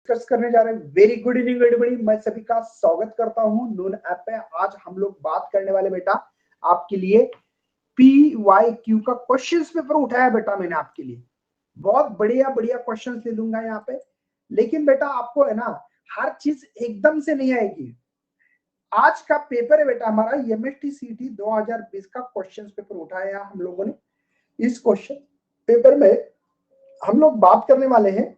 Discuss करने जा रहे हैं। वेरी गुड इवनिंग एवरीबॉडी, मैं सभी का स्वागत करता हूं नून ऐप पे। आज हम लोग बात करने वाले बेटा आपके लिए PYQ का क्वेश्चंस पेपर उठाया बेटा मैंने आपके लिए। बहुत बढ़िया बढ़िया क्वेश्चंस ले लूंगा यहाँ पे, लेकिन बेटा आपको है ना हर चीज एकदम से नहीं आएगी। आज का पेपर है बेटा हमारा MST CT 2020 का क्वेश्चंस पेपर उठाया हम लोगों ने। इस क्वेश्चन पेपर में हम लोग बात करने वाले हैं,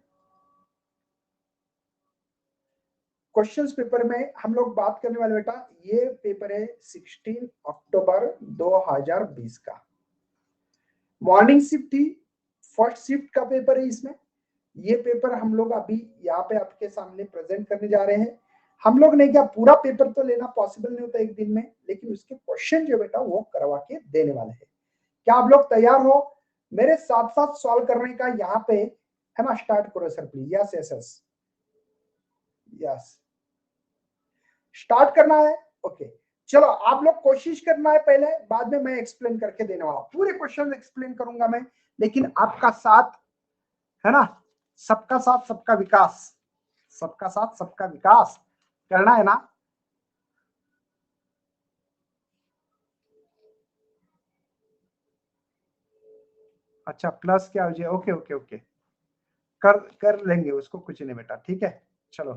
क्वेश्चंस पेपर में हम लोग बात करने वाले बेटा, ये पेपर है 16 अक्टूबर 2020 का। मॉर्निंग शिफ्ट थी, फर्स्ट शिफ्ट का पेपर है इसमें। ये पेपर हम लोग अभी यहाँ पे आपके सामने प्रेजेंट करने जा रहे हैं। हम लोग ने क्या पूरा पेपर तो लेना पॉसिबल नहीं होता एक दिन में, लेकिन उसके क्वेश्चन जो बेटा वो करवा के देने वाले हैं। क्या आप लोग तैयार हो मेरे साथ साथ सॉल्व करने का? यहाँ पे है ना, स्टार्ट करो sir please. Yes yes yes yes, start करना है। ओके चलो, आप लोग कोशिश करना है पहले, बाद में मैं एक्सप्लेन करके देने वाला हूं। पूरे क्वेश्चन एक्सप्लेन करूंगा मैं, लेकिन आपका साथ है ना, सबका साथ सबका विकास, सबका साथ सबका विकास करना है ना। अच्छा प्लस क्या हो जाए? ओके ओके ओके, कर कर लेंगे उसको, कुछ नहीं बेटा, ठीक है। चलो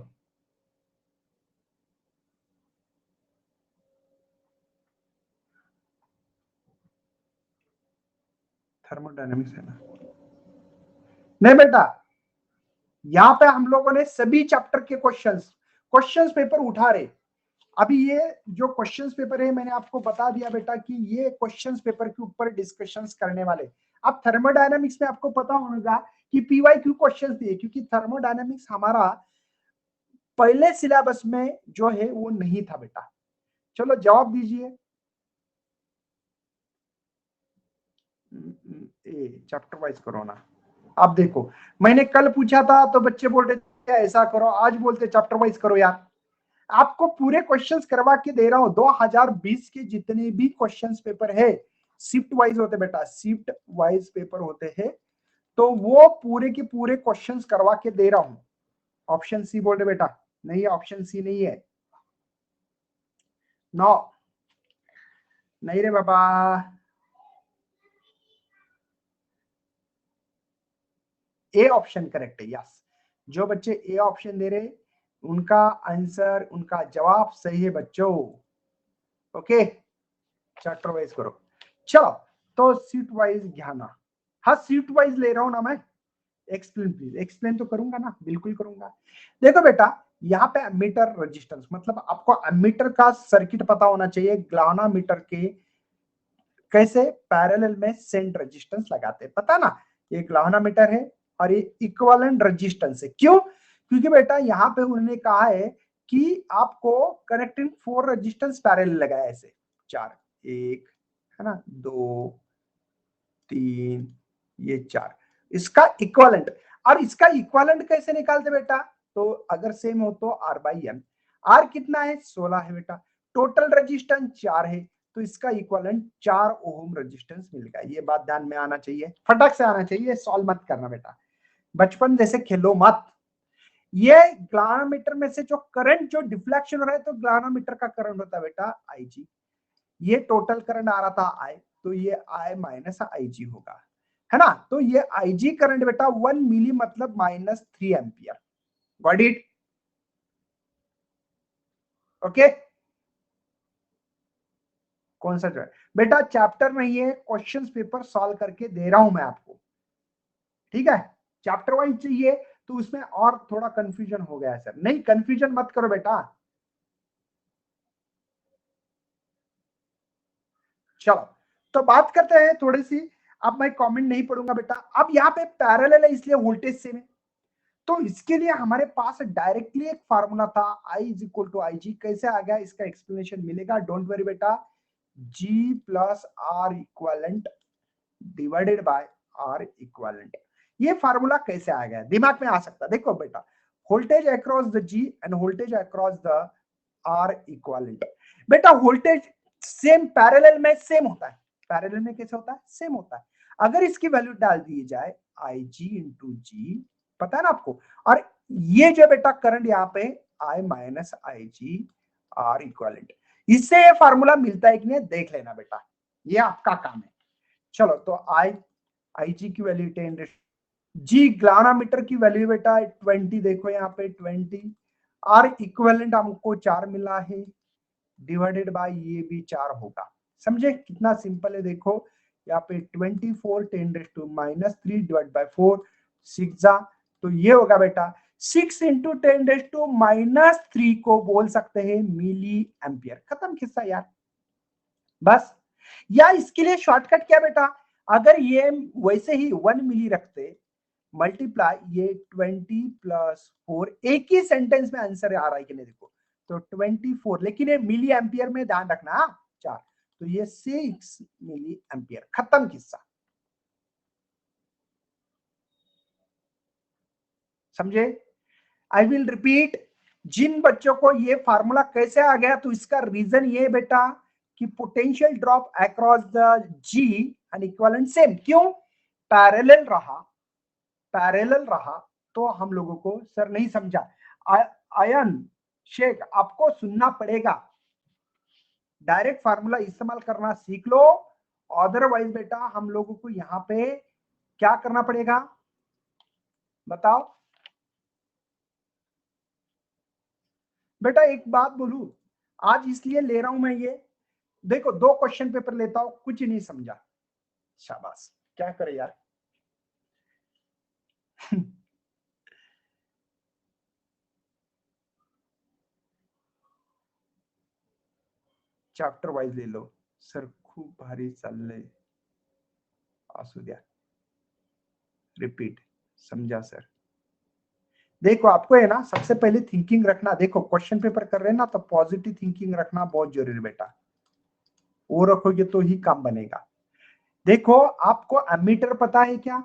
थर्मोडायनेमिक्स है ना, नहीं बेटा यहाँ पे हम लोगों ने सभी चैप्टर के क्वेश्चंस पेपर उठा रहे। अभी ये जो क्वेश्चंस पेपर है मैंने आपको बता दिया बेटा कि ये क्वेश्चंस पेपर के ऊपर डिस्कशंस करने वाले। अब थर्मोडायनामिक्स में आपको पता होगा कि PYQ क्वेश्चंस दिए, क्योंकि थर्मोडायनामिक्स हमारा पहले सिलेबस में जो है वो नहीं था बेटा। चलो जवाब दीजिए। चैप्टर वाइज करो ना। अब देखो, मैंने कल पूछा था तो बच्चे बोल रहे थे ऐसा करो, आज बोलते चैप्टर वाइज करो। यार आपको पूरे क्वेश्चंस करवा के दे रहा हूं। 2020 के जितने भी क्वेश्चंस पेपर है शिफ्ट वाइज होते बेटा, शिफ्ट वाइज पेपर होते हैं, तो वो पूरे के पूरे क्वेश्चंस करवा के दे रहा हूं। ऑप्शन सी बोल रहे बेटा, नहीं ऑप्शन सी नहीं है, नो नहीं रे बाबा। ए ऑप्शन करेक्ट है, यस। जो बच्चे ए ऑप्शन दे रहे उनका आंसर, उनका जवाब सही है बच्चों। ओके चैप्टर वाइज करो। चलो तो सीट वाइज ध्यान, हाँ सीट वाइज ले रहा हूं ना मैं। एक्सप्लेन प्लीज, एक्सप्लेन तो करूंगा ना, बिल्कुल करूंगा। देखो बेटा यहाँ पे एमीटर रेजिस्टेंस, मतलब आपको एमीटर का सर्किट पता होना चाहिए। ग्लावनामीटर के कैसे पैरेलल में सेंट रेजिस्टेंस लगाते हैं, पता ना। ये ग्लावनामीटर है और ये इक्विवेलेंट रेजिस्टेंस है। क्यों? क्योंकि बेटा यहाँ पे उन्होंने कहा है कि आपको कनेक्टिंग 4 रेजिस्टेंस पैरेलल लगाया, ऐसे 4, 1 है ना, 2 3, ये 4, इसका इक्विवेलेंट। और इसका इक्विवेलेंट कैसे निकालते बेटा? तो अगर सेम हो तो R/M। R कितना है? 16 है बेटा। टोटल रेजिस्टेंस 4 है, तो इसका इक्विवेलेंट 4 ओम रेजिस्टेंस मिलेगा। ये बात ध्यान में आना चाहिए, फटक से आना चाहिए, सॉल्व मत करना बेटा, बचपन जैसे खेलो मत। ये ग्लानोमीटर में से जो करंट, जो डिफ्लेक्शन हो रहा है, तो ग्लानोमीटर का करंट होता है बेटा IG। ये टोटल करंट आ रहा था I, तो ये I माइनस IG होगा, है ना। तो ये IG करंट बेटा 1 मिली मतलब -3 एम्पियर। Got it? ओके कौन सा जो है बेटा, चैप्टर नहीं है, क्वेश्चंस पेपर सॉल्व करके दे रहा हूं मैं आपको, ठीक है। चैप्टर वाइज चाहिए तो उसमें और थोड़ा कंफ्यूजन हो गया है सर। नहीं कंफ्यूजन मत करो बेटा। चलो तो बात करते हैं थोड़ी सी। अब मैं कमेंट नहीं पढ़ूंगा बेटा। अब यहाँ पे पैरेलल है इसलिए वोल्टेज सेम है, तो इसके लिए हमारे पास डायरेक्टली एक फार्मूला था, I is equal to IG। कैसे आ गया इसका एक्सप्लेनेशन मिलेगा, डोंट वरी बेटा। G plus R equivalent divided by R equivalent. ये फार्मूला कैसे आ गया दिमाग में आ सकता है। देखो बेटा, voltage across the G end voltage across the R equivalent. बेटा वोल्टेज सेम पैरेलल में सेम होता है। पैरेलल में कैसे होता है? सेम होता है। अगर इसकी वैल्यू डाल दी जाए IG इंटू G, पता है ना आपको, और ये जो बेटा करंट यहाँ पे I minus I G R equivalent, इससे ये फार्मूला मिलता है कि नहीं देख लेना बेटा, ये आपका काम है। चलो तो आई जी की वैल्यू 10, जी ग्लानामीटर की वैल्यू बेटा 20, देखो यहाँ पे 20, आर इक्विवेलेंट हमको 4 मिला है, डिवाइडेड बाय ये भी 4 होगा। समझे कितना सिंपल है, देखो यहाँ पे 24 10⁻³ डिवाइड बाय 4 6 जा, तो ये होगा बेटा 6 × 10⁻³ को बोल सकते हैं मिली एम्पियर। खत्म किस्सा यार, बस। या इसके लिए शॉर्टकट क्या बेटा, अगर ये वैसे ही 1 मिली रखते, मल्टीप्लाई ये 20 + 4, एक ही सेंटेंस में आंसर आ रहा है कि नहीं देखो, तो 24, लेकिन ये मिली एम्पियर में ध्यान रखना 4, तो ये 6 मिली एम्पियर। खत्म किस्सा, समझे? आई विल रिपीट, जिन बच्चों को ये फार्मूला कैसे आ गया, तो इसका रीजन ये बेटा कि potential drop across the G and equivalent same. क्यों? पैरेलल रहा, पैरेलल रहा, तो हम लोगों को सर नहीं समझा। आयन शेख आपको सुनना पड़ेगा, डायरेक्ट फार्मूला इस्तेमाल करना सीख लो, अदरवाइज बेटा हम लोगों को यहाँ पे क्या करना पड़ेगा बताओ बेटा। एक बात बोलूं, आज इसलिए ले रहा हूं मैं ये, देखो 2 क्वेश्चन पेपर लेता हूं, कुछ नहीं समझा, शाबाश, क्या करे यार। चॅप्टर वाईज ले लो सर, खूप भारी चाललंय, असू द्या, रिपीट, समझा सर। देखो आपको है ना, सबसे पहले थिंकिंग रखना, देखो क्वेश्चन पेपर कर रहे हैं ना, तो पॉजिटिव थिंकिंग रखना बहुत जरूरी बेटा, वो रखोगे तो ही काम बनेगा। देखो आपको एमीटर पता है क्या,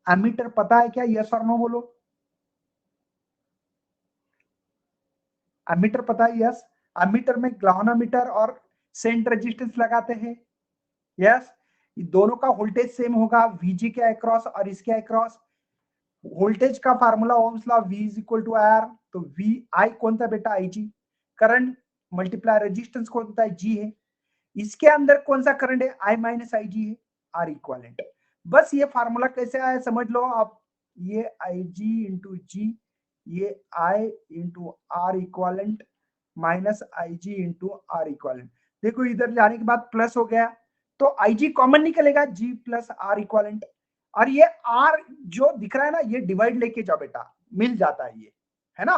एमीटर पता है क्या, यस और नो बोलो। एमीटर पता है, यस। एमीटर में ग्लावानोमीटर और सेंट रेजिस्टेंस लगाते हैं, यस। दोनों का वोल्टेज सेम होगा, वीजी के अक्रॉस और इसके अक्रॉस। वोल्टेज का formula ohms law, V = R, तो V I कौन था बेटा, IG। करंट मल्टीप्लाई रेजिस्टेंस कौन था, G है। इसके अंदर कौन सा करंट है, I माइनस IG है, R इक्वलेंट। बस ये फार्मूला कैसे आया समझ लो आप, ये IG × G, ये I × R equivalent minus IG × R equivalent. देखो इधर जाने के बाद प्लस हो गया, तो IG कॉमन निकलेगा, G + R इक्वलेंट, और ये R जो दिख रहा है ना, ये डिवाइड लेके जाओ बेटा, मिल जाता है ये, है ना।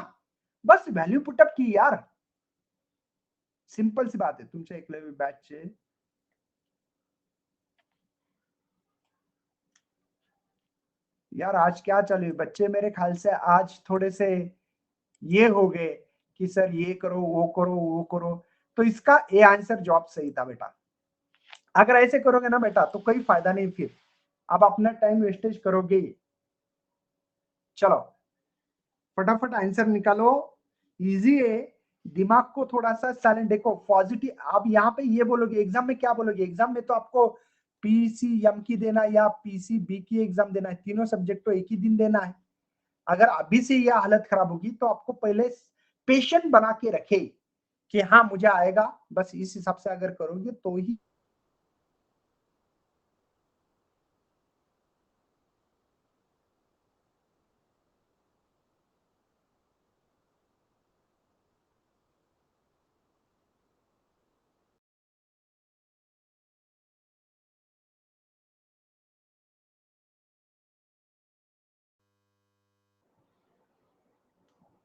बस वैल्यू पुटअप की यार, सिंपल सी बात है। तुमचे एकलव्य बॅचचे यार आज क्या चले बच्चे, मेरे ख्याल से आज थोड़े से ये हो गए कि सर ये करो वो करो वो करो, तो इसका ए आंसर जॉब सही था बेटा। अगर ऐसे करोगे ना बेटा तो कोई फायदा नहीं, फिर आप अपना टाइम वेस्टेज करोगे। चलो फटाफट आंसर निकालो, इजी है, दिमाग को थोड़ा सा साइलेंट। देखो पॉजिटिव, आप यहाँ पे ये बोलोगे एग्जाम में, क्या बोलोगे एग्जाम में, तो आपको PCM की देना या PCB की एग्जाम देना है, तीनों सब्जेक्ट तो एक ही दिन देना है। अगर अभी से यह हालत खराब होगी तो आपको पहले पेशेंट बना के रखे कि हाँ मुझे आएगा, बस इस हिसाब से अगर करोगे तो ही।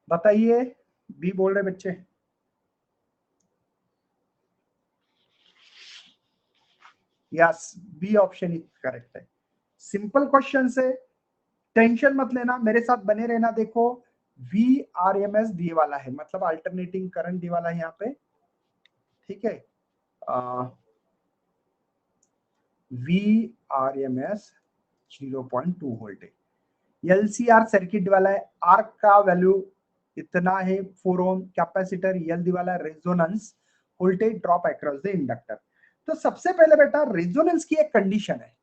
बताइए, बी बोल रहे बच्चे। यस, बी ऑप्शन ही करेक्ट है। सिंपल क्वेश्चन से, टेंशन मत लेना, मेरे साथ बने रहना। देखो VRMS दिए वाला है, मतलब अल्टरनेटिंग करंट दिए वाला है यहाँ पे, ठीक है। VRMS 0.2 वोल्ट है। LCR सर्किट वाला है, आर का वैल्यू इतना है 4 ओम, कैपेसिटर यल वाला resonance, voltage drop across the inductor. तो सबसे पहले बेटा रेजोनेंस की एक कंडीशन है,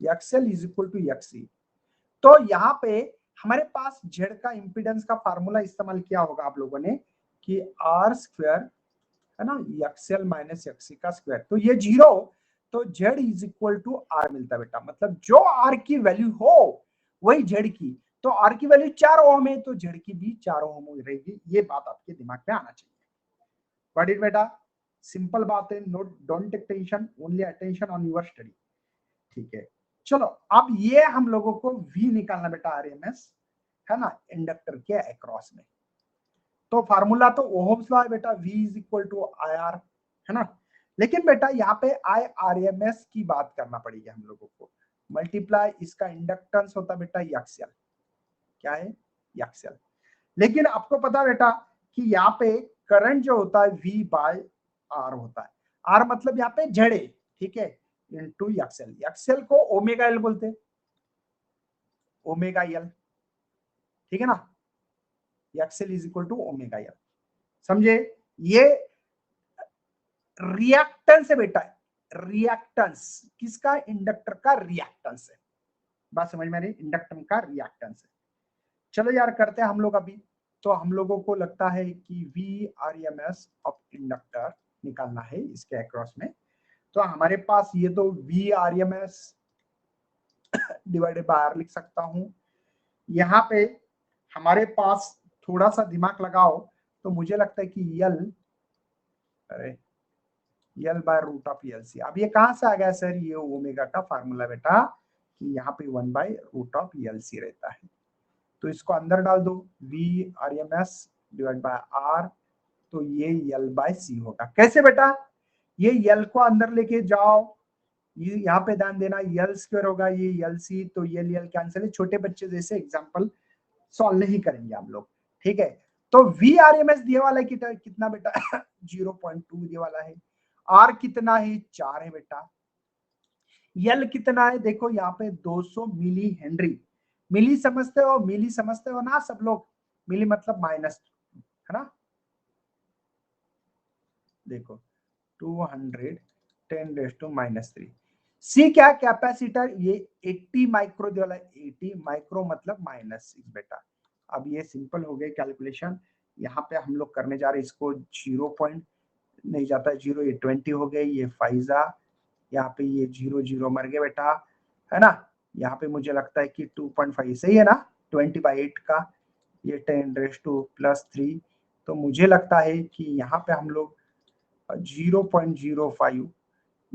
XL = XC। तो यहाँ पे हमारे पास जेड का इंपीडेंस का फार्मूला इस्तेमाल किया होगा आप लोगों ने कि आर स्क्वायर है ना एक्सएल माइनस एक्सी का स्क्वायर, तो ये 0, तो Z is equal to R मिलता है बेटा। मतलब जो आर की वैल्यू हो वही जेड की, तो आर की वैल्यू 4 ओम है तो जेड की भी 4 ओम रहेगी। ये बात आपके दिमाग में आना चाहिए। व्हाट इज बेटा, सिंपल बात है, note, don't take tension, only attention on your study. ठीक है, चलो अब ये हम लोगों को V निकालना बेटा, आरएमएस है ना इंडक्टर के अक्रॉस में। तो फार्मूला तो ओहम्स लॉ है बेटा, V is equal to I R, है ना। लेकिन बेटा यहाँ पे आई आर एम एस की बात करना पड़ेगी हम लोगों को, मल्टीप्लाई इसका इंडक्टेंस होता है बेटा एक्सएल, क्या है एक्सएल। लेकिन आपको पता बेटा कि यहाँ पे करंट जो होता है V बाय आर होता है, आर मतलब यहाँ पे जेड है, ठीक है, इनटू एक्सएल। एक्सएल को ओमेगा एल बोलते हैं, ओमेगा एल, ठीक है ना, XL is equal to omega L, समझे। ये रिएक्टेंस है बेटा, रिएक्टेंस किसका, इंडक्टर का रिएक्टेंस है, बात समझ में आ रही, इंडक्टर का रिएक्टेंस है। चलो यार करते हैं हम लोग अभी। तो हम लोगों को लगता है कि V R M S of inductor निकालना है इसके अक्रॉस में। तो हमारे पास ये तो V R M S divided by R लिख सकता हूं। यहाँ पे हमारे पास थोड़ा सा दिमाग लगाओ तो मुझे लगता है कि यल, अरे यल बाय रूट ऑफ यल सी। अब ये कहां से आ गया सर, ये ओमेगा का फार्मूला बेटा कि यहाँ पे 1 by root of L C रहता है। तो इसको अंदर डाल दो, V R M S divide by R, तो ये यल बाय सी होगा। कैसे बेटा, ये यल को अंदर लेके जाओ, ये यहाँ पे ध्यान देना, यल स्क्वायर होगा, ये यल सी, तो यल यल कैंसिल है। छोटे बच्चे जैसे एग्जाम्पल सॉल्व नहीं करेंगे हम लोग, ठीक है। तो वी आर एम एस दिए वाला है कितना बेटा 0.2 दिए वाला है, आर कितना है 4 है बेटा, यल कितना है देखो यहाँ पे 200 मिली हेनरी, मिली समझते हो, मिली समझते हो ना सब लोग, मिली मतलब माइनस, है ना, देखो 200 10⁻³ सी क्या कैपेसिटर, ये 80 माइक्रो दिया वाला है, 80 माइक्रो मतलब -6 बेटा। अब ये सिंपल हो गई कैलकुलेशन, यहाँ पे हम लोग करने जा रहे हैं इसको 0 पॉइंट नहीं जाता है 0, ये 20 हो गई, ये फाइजा, यहाँ पे ये 0 0 मर गए बेटा, है ना। यहाँ पे मुझे लगता है कि 2.5 सही है ना, 20/8 का, ये 10⁻+3, तो मुझे लगता है कि यहाँ पे हम लोग 0.05,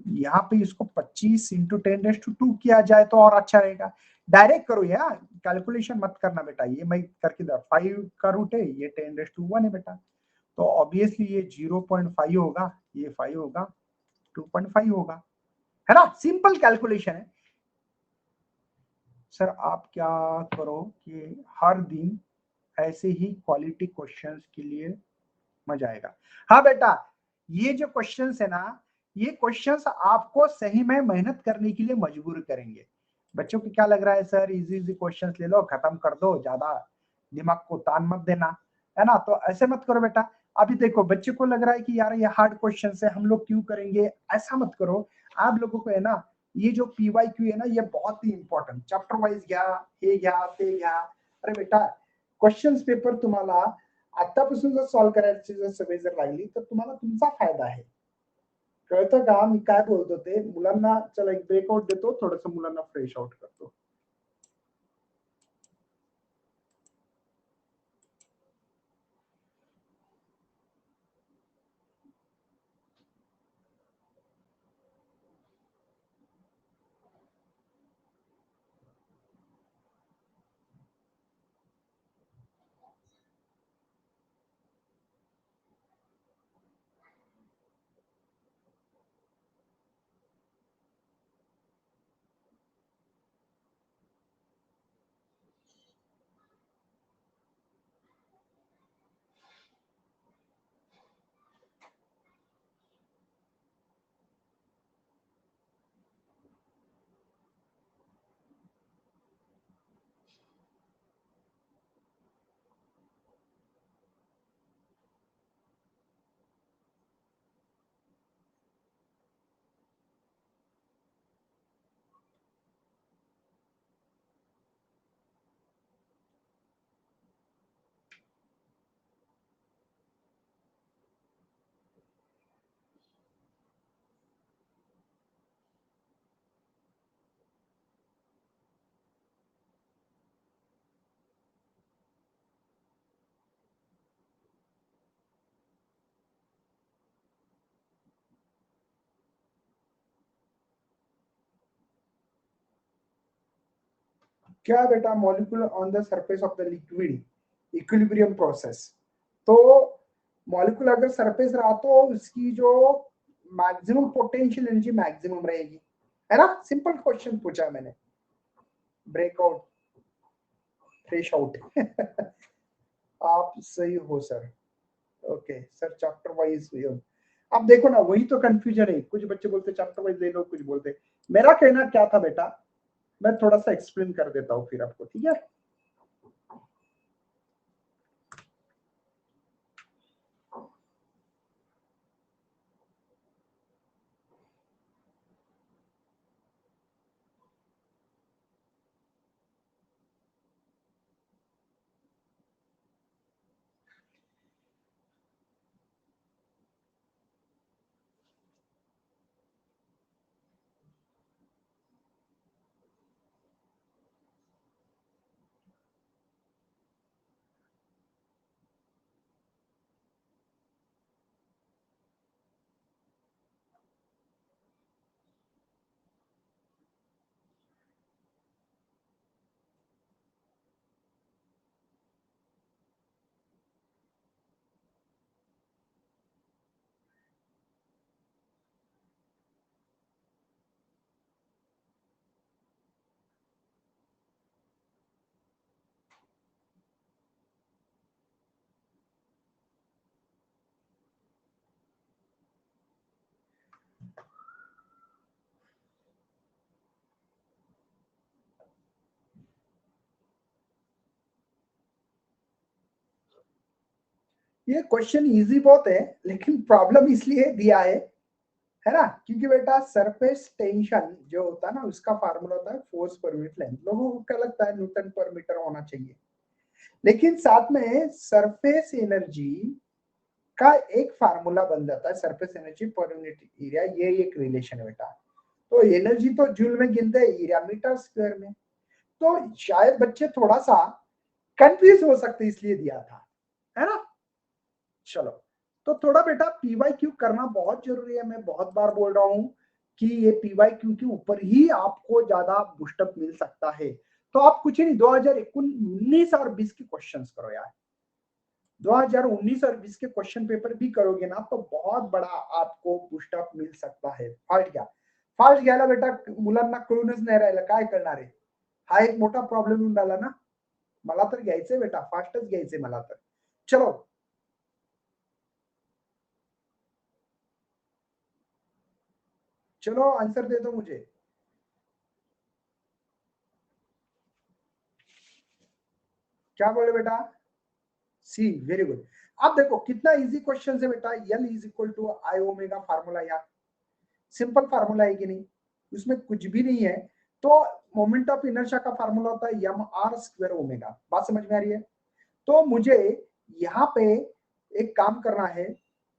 यहाँ पे इसको 25 इंटू 10⁻² किया जाए तो और अच्छा रहेगा। डायरेक्ट करो यार, कैलकुलेशन मत करना बेटा, ये मैं करके 5 का रूट है, ये 10⁻1 है बेटा, तो ऑब्वियसली ये 0.5 होगा, ये 5 होगा, 2.5 होगा, है ना, सिंपल कैलकुलेशन है। सर आप क्या करो कि हर दिन ऐसे ही क्वालिटी क्वेश्चंस के लिए मजा आएगा। हाँ बेटा, ये जो क्वेश्चंस है ना, ये क्वेश्चंस आपको सही में मेहनत करने के लिए मजबूर करेंगे। बच्चों को क्या लग रहा है सर इजी इजी क्वेश्चंस ले लो खत्म कर दो, ज्यादा दिमाग को तान मत देना, है ना, तो ऐसे मत करो बेटा। अभी देखो बच्चे को लग रहा है कि यार ये हार्ड क्वेश्चन है हम लोग क्यों करेंगे, ऐसा मत करो। आप लोगों को है ना, ये जो PYQ है ना, ये बहुत ही इंपॉर्टंट, चॅप्टर वाईज घ्या, हे घ्या ते घ्या। अरे बेटा क्वेश्चन्स पेपर तुम्हाला आतापासून जर सॉल्व्ह करायची जर सवय जर लागली तर तुम्हाला तुमचा फायदा आहे, कळतं का मी काय बोलतो ते मुलांना। चला एक ब्रेकआउट देतो, थोडस मुलांना फ्रेश आउट करतो। क्या बेटा, molecule on the surface of the liquid equilibrium process. तो मॉलिक्यूल अगर सरफेस रहा तो उसकी जो मैक्सिमम पोटेंशियल एनर्जी मैक्सिमम रहेगी, है ना। सिंपल क्वेश्चन पूछा मैंने, ब्रेकआउट फ्रेश आउट आप सही हो sir. Okay sir, chapter wise. अब देखो ना, वही तो कंफ्यूजन है, कुछ बच्चे बोलते चैप्टर वाइज ले लो, कुछ बोलते। मेरा कहना क्या था बेटा, मैं थोड़ा सा एक्सप्लेन कर देता हूँ फिर आपको, ठीक है। ये क्वेश्चन इजी बहुत है, लेकिन प्रॉब्लम इसलिए दिया है ना, क्योंकि बेटा सरफेस टेंशन जो होता है ना, उसका फार्मूला होता है फोर्स पर यूनिट लेंथ। लोगों को क्या लगता है न्यूटन पर मीटर होना चाहिए, लेकिन साथ में सरफेस एनर्जी का एक फार्मूला बन जाता है, surface energy per unit area, ये एक रिलेशन है बेटा। तो एनर्जी तो जूल में गिनते हैं, एरिया मीटर स्क्वायर में। तो शायद बच्चे थोड़ा सा कंफ्यूज हो सकते, इसलिए दिया था, है ना। चलो, तो थोड़ा बेटा पीवाई क्यू करना बहुत जरूरी है। मैं बहुत बार बोल रहा हूं कि ये पीवाई क्यू के ऊपर ही आपको ज्यादा बूस्टअप मिल सकता है। तो आप कुछ नहीं, 2019 और 20 के क्वेश्चंस करो यार। 2019 और 20 के क्वेश्चन पेपर भी करोगे ना, तो बहुत बड़ा आपको बूस्टअप मिल सकता है। फास्ट घ्यायला बेटा मुलांना कळूनच नाही राहिलं काय करणार आहे। हा एक मोठा प्रॉब्लेम येऊन राहिला ना। मला तर घ्यायचंय बेटा, फास्टच घ्यायचंय मला तर। चलो, चलो आंसर दे दो मुझे। क्या बोले बेटा? See, very good. अब देखो कितना इजी क्वेश्चन है बेटा। L is equal to I omega formula, यार सिंपल फार्मूला है कि नहीं, उसमें कुछ भी नहीं है। तो मोमेंट ऑफ इनर्शिया का फार्मूला होता है एम आर स्क्वायर ओमेगा। बात समझ में आ रही है? तो मुझे यहाँ पे एक काम करना है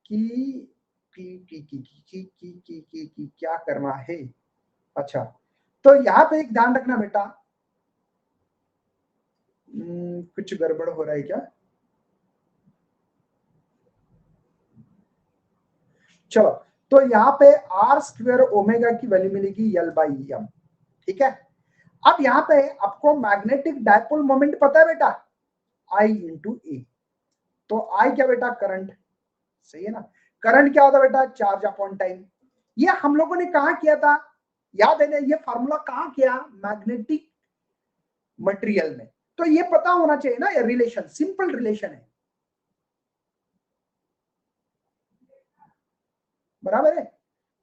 कि क्या करना है। अच्छा, तो यहाँ पे एक ध्यान रखना बेटा, कुछ गड़बड़ हो रहा है क्या? चलो, तो यहाँ पे आर स्क्वायर ओमेगा की वैल्यू मिलेगी एल बाई एम, ठीक है। अब यहाँ पे आपको मैग्नेटिक डायपोल मोमेंट पता है बेटा, आई इंटू ए। तो आई क्या बेटा? करंट, सही है ना। करंट क्या होता है बेटा? Charge upon time. ये हम लोगों ने कहा किया था, याद है ना, ये फार्मूला कहा किया? मैग्नेटिक मटेरियल में। तो ये पता होना चाहिए ना, ये रिलेशन सिंपल रिलेशन है, बराबर है।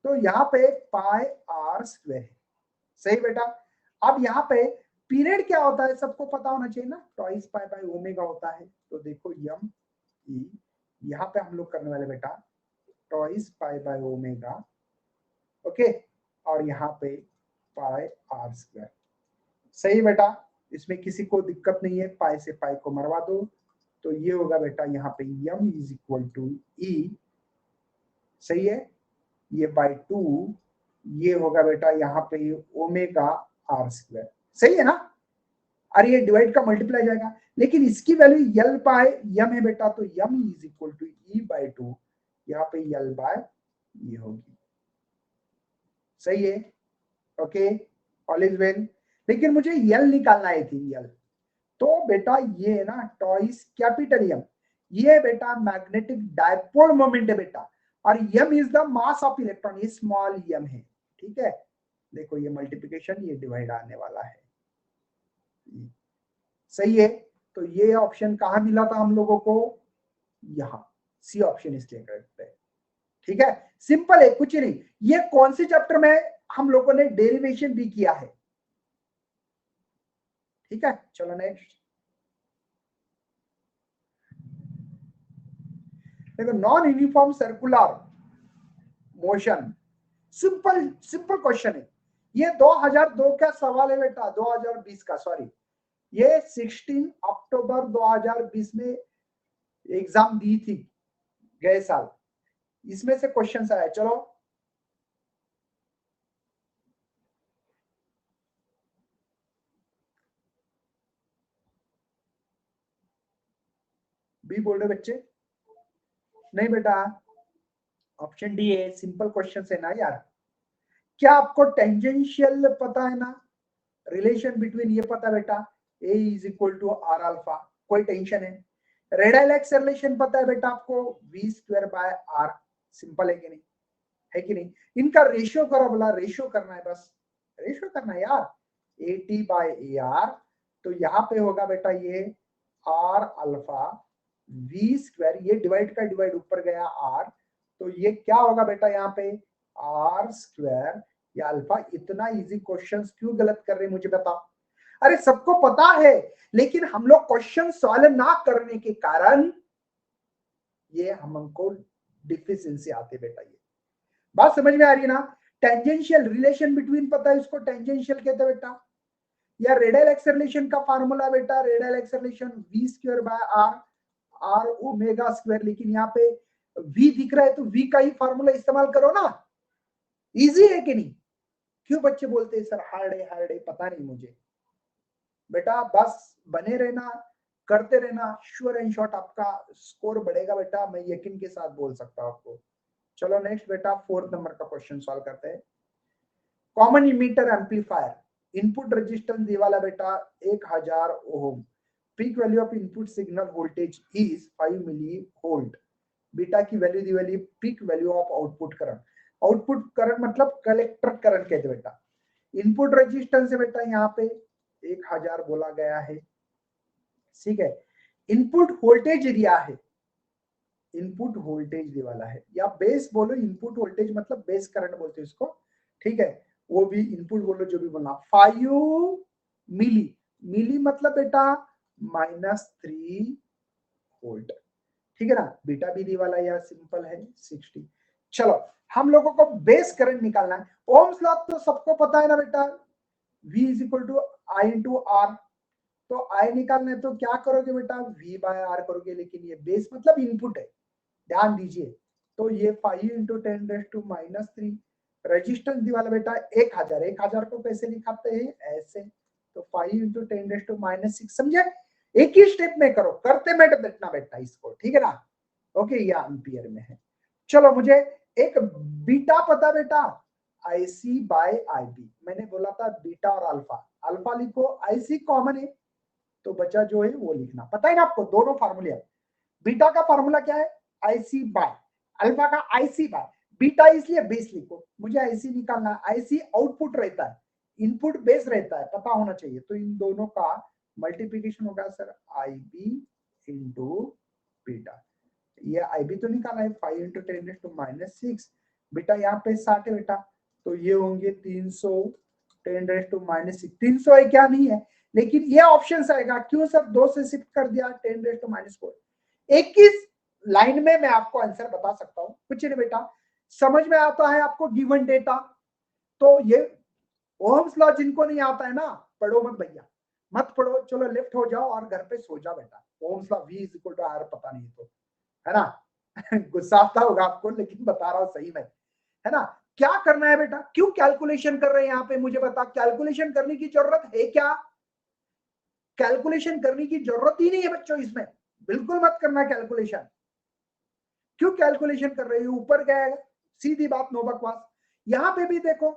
तो यहाँ पे पाई आर स्क्वायर है, सही बेटा। अब यहाँ पे पीरियड क्या होता है सबको पता होना चाहिए ना, ट्वाइस पाई बाय ओमेगा होता है। तो देखो यम ई, यहाँ पे हम लोग करने वाले बेटा twice pi by omega, okay, और यहाँ पे पाई आर स्क्वायर, सही बेटा। इसमें किसी को दिक्कत नहीं है, पाई से पाई को मरवा दो। तो ये होगा बेटा यहाँ पे यम इज इक्वल टू ई, सही है, ये बाय 2, ये होगा बेटा यहाँ पे ओमेगा आर स्क्वायर, सही है ना। और ये डिवाइड का मल्टीप्लाई जाएगा, लेकिन इसकी वैल्यू यल बाय यम है बेटा, तो यम is equal to E by 2, यहाँ पे यल बाय ये होगी, सही है। Okay, all is well. लेकिन मुझे यल निकालना है थी यल। तो बेटा ये ना टॉइस कैपिटल एम, ये बेटा मैग्नेटिक डायपोल मोमेंट है बेटा, और m is the mass of electron, ये स्मॉल एम है। ठीक है, देखो ये मल्टीप्लिकेशन, ये डिवाइड आने वाला है। सही है, तो ये ऑप्शन कहां मिला था हम लोगों को, यहां, सी ऑप्शन इसलिए करेक्ट है। ठीक है, सिंपल है, कुछ नहीं। ये कौन से चैप्टर में हम लोगों ने डेरिवेशन भी किया है। ठीक है, चलो नेक्स्ट। देखो non uniform circular motion, simple simple question है। ये 2002 का सवाल है बेटा, 2020 का, सॉरी, ये 16 अक्टूबर 2020 में एग्जाम दी थी गए साल, इसमें से क्वेश्चन आया। चलो बी बोल रहे बच्चे, नहीं बेटा, ऑप्शन डी है, सिंपल क्वेश्चन है ना यार। क्या आपको टेंजेंशियल पता है ना, रिलेशन बिटवीन, ये पता बेटा, a is equal to r alpha, कोई टेंशन है। रेडियल एक्सेलरेशन पता है बेटा आपको, v square by r, simple है कि नहीं, है कि नहीं। इनका रेशियो करो, बोला रेशियो करना है, बस रेशियो करना है यार, A T by A R. तो यहाँ पे होगा बेटा ये आर अल्फा वी स्क्वायर, ये डिवाइड का डिवाइड ऊपर गया आर, तो ये क्या होगा बेटा यहाँ पे आर स्क्वायर या अल्फा। इतना इजी क्वेश्चंस क्यों गलत कर रहे हैं मुझे बताओ। अरे सबको पता है, लेकिन हम लोग क्वेश्चन सॉल्व ना करने के कारण ये हमको डिफिशिएंसी आते बेटा। ये बात समझ में आ रही है ना। टेंजेंशियल रिलेशन बिटवीन पता है, इसको टेंजेंशियल कहते हैं बेटा। या रेडियल एक्सेलरेशन का फार्मूला बेटा, radial acceleration V square by R, R omega square, लेकिन यहाँ पे वी दिख रहा है तो वी का ही फार्मूला इस्तेमाल करो ना। इजी है कि नहीं। क्यों बच्चे बोलते हैं सर हार्ड है, पता नहीं मुझे। बेटा बस बने रहना, करते रहना, श्योर एंड शॉर्ट आपका स्कोर बढ़ेगा बेटा, मैं यकीन के साथ बोल सकता हूं आपको। चलो नेक्स्ट बेटा, 4th नंबर का क्वेश्चन सॉल्व करते हैं। Common emitter amplifier input resistance ये वाला बेटा 1000 ohm, peak value of input signal voltage is 5 millivolt, beta की वैल्यू दी वाली peak value of output current. Output current मतलब कलेक्टर करंट कहते बेटा। इनपुट रेजिस्टेंस है बेटा यहाँ पे 1000 बोला गया है। ठीक है, इनपुट वोल्टेज दिया है, इनपुट वोल्टेज वाला है, या बेस बोलो, इनपुट वोल्टेज मतलब बेस करंट बोलते हैं इसको। ठीक है, वो भी इनपुट बोलो, जो भी बोलना। 5 मिली, मिली मतलब बेटा -3 वोल्ट। ठीक है ना, बीटा भी दी वाला या सिंपल है 60। चलो हम लोगों को बेस करंट निकालना है। ओम्स लॉ तो सबको पता है ना बेटा, V is equal to I into R. तो आई निकालना है तो क्या करोगे बेटा, V बाय आर करोगे, लेकिन ये बेस मतलब इनपुट है, ध्यान दीजिए। तो ये 5 इंटू 10⁻³ रजिस्टेंस वाला बेटा 1000, 1000 को कैसे लिखाते हैं ऐसे, तो 5 इंटू 10⁻6, समझे। एक ही स्टेप में करो, करते बैठ बैठना बेटा इसको, ठीक है ना। ओके, ये एम्पियर में है। चलो मुझे एक बीटा पता बेटा, आईसी बाय आईबी, मैंने बोला था बीटा और अल्फा, अल्फा लिखो, आईसी कॉमन है तो बचा जो है वो लिखना, पता है ना आपको दोनों फार्मूले। बीटा का फार्मूला क्या है, आईसी बाय, अल्फा का आईसी बाय, बीटा इसलिए बेस लिखो, मुझे आईसी निकालना है। आईसी आउटपुट रहता है, इनपुट बेस रहता है, पता होना चाहिए। तो इन दोनों का मल्टीप्लीकेशन होगा सर आईबी इंटू बीटा। ये आईबी तो निकाला है 5 इंटू 10⁻6, बेटा यहाँ पे 60 है बेटा, तो ये होंगे 300 10⁻6। 300 है क्या, नहीं है, लेकिन ये ऑप्शन आएगा। क्यों सर 2 से शिफ्ट कर दिया 10⁻4। 21 लाइन में मैं आपको आंसर बता सकता हूं, कुछ नहीं बेटा। समझ में आता है आपको गिवन डेटा, तो ये ओम्स लॉ जिनको नहीं आता है ना, पढ़ो मत भैया, मत पढ़ो, चलो लेफ्ट हो जाओ और घर पे सो जाओ बेटा। Ohm's law V is equal to R पता नहीं तो, है ना। गुस्सा आता होगा आपको, लेकिन बता रहा हूं सही में, है ना। क्या करना है बेटा, क्यों कैलकुलेशन कर रहे हैं यहाँ पे, मुझे बता, कैलकुलेशन करने की जरूरत है क्या। कैलकुलेशन करने की जरूरत ही नहीं है बच्चों इसमें, बिल्कुल मत करना कैलकुलेशन। क्यों कैलकुलेशन कर रहे हो, ऊपर गया है, सीधी बात, नो बकवास। यहां पे भी देखो,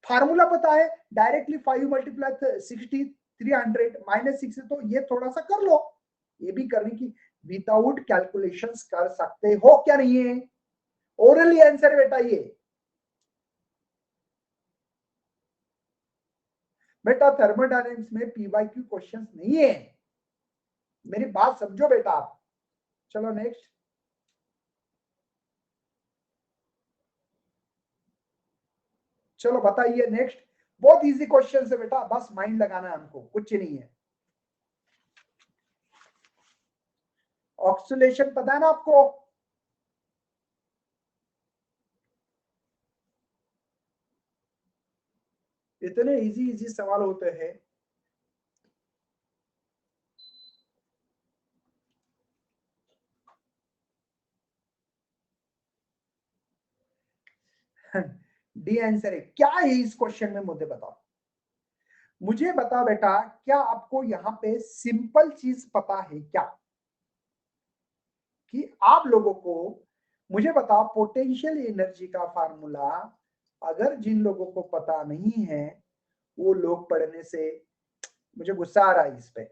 फार्मूला पता है, डायरेक्टली 5 मल्टीप्लाई 60 300 -6 है, तो ये थोड़ा सा कर लो, ये भी करने की विदाउट कैलकुलेशंस कर सकते हो क्या नहीं है? ओरली आंसर बेटा ये। बेटा थर्मोडायनेमिक्स में पीवाईक्यू क्वेश्चंस नहीं है, मेरी बात समझो बेटा आप। चलो नेक्स्ट, चलो बताइए नेक्स्ट। बहुत इजी क्वेश्चन है बेटा, बस माइंड लगाना है हमको, कुछ नहीं है। ऑक्सीलेशन पता है ना आपको? इतने इजी इजी सवाल होते हैं। डी आंसर है क्या है इस क्वेश्चन में? मुझे बताओ, मुझे बता बेटा, क्या आपको यहाँ पे सिंपल चीज पता है क्या कि आप लोगों को, मुझे बताओ पोटेंशियल एनर्जी का फार्मूला अगर जिन लोगों को पता नहीं है वो लोग पढ़ने से, मुझे गुस्सा आ रहा है इस पे,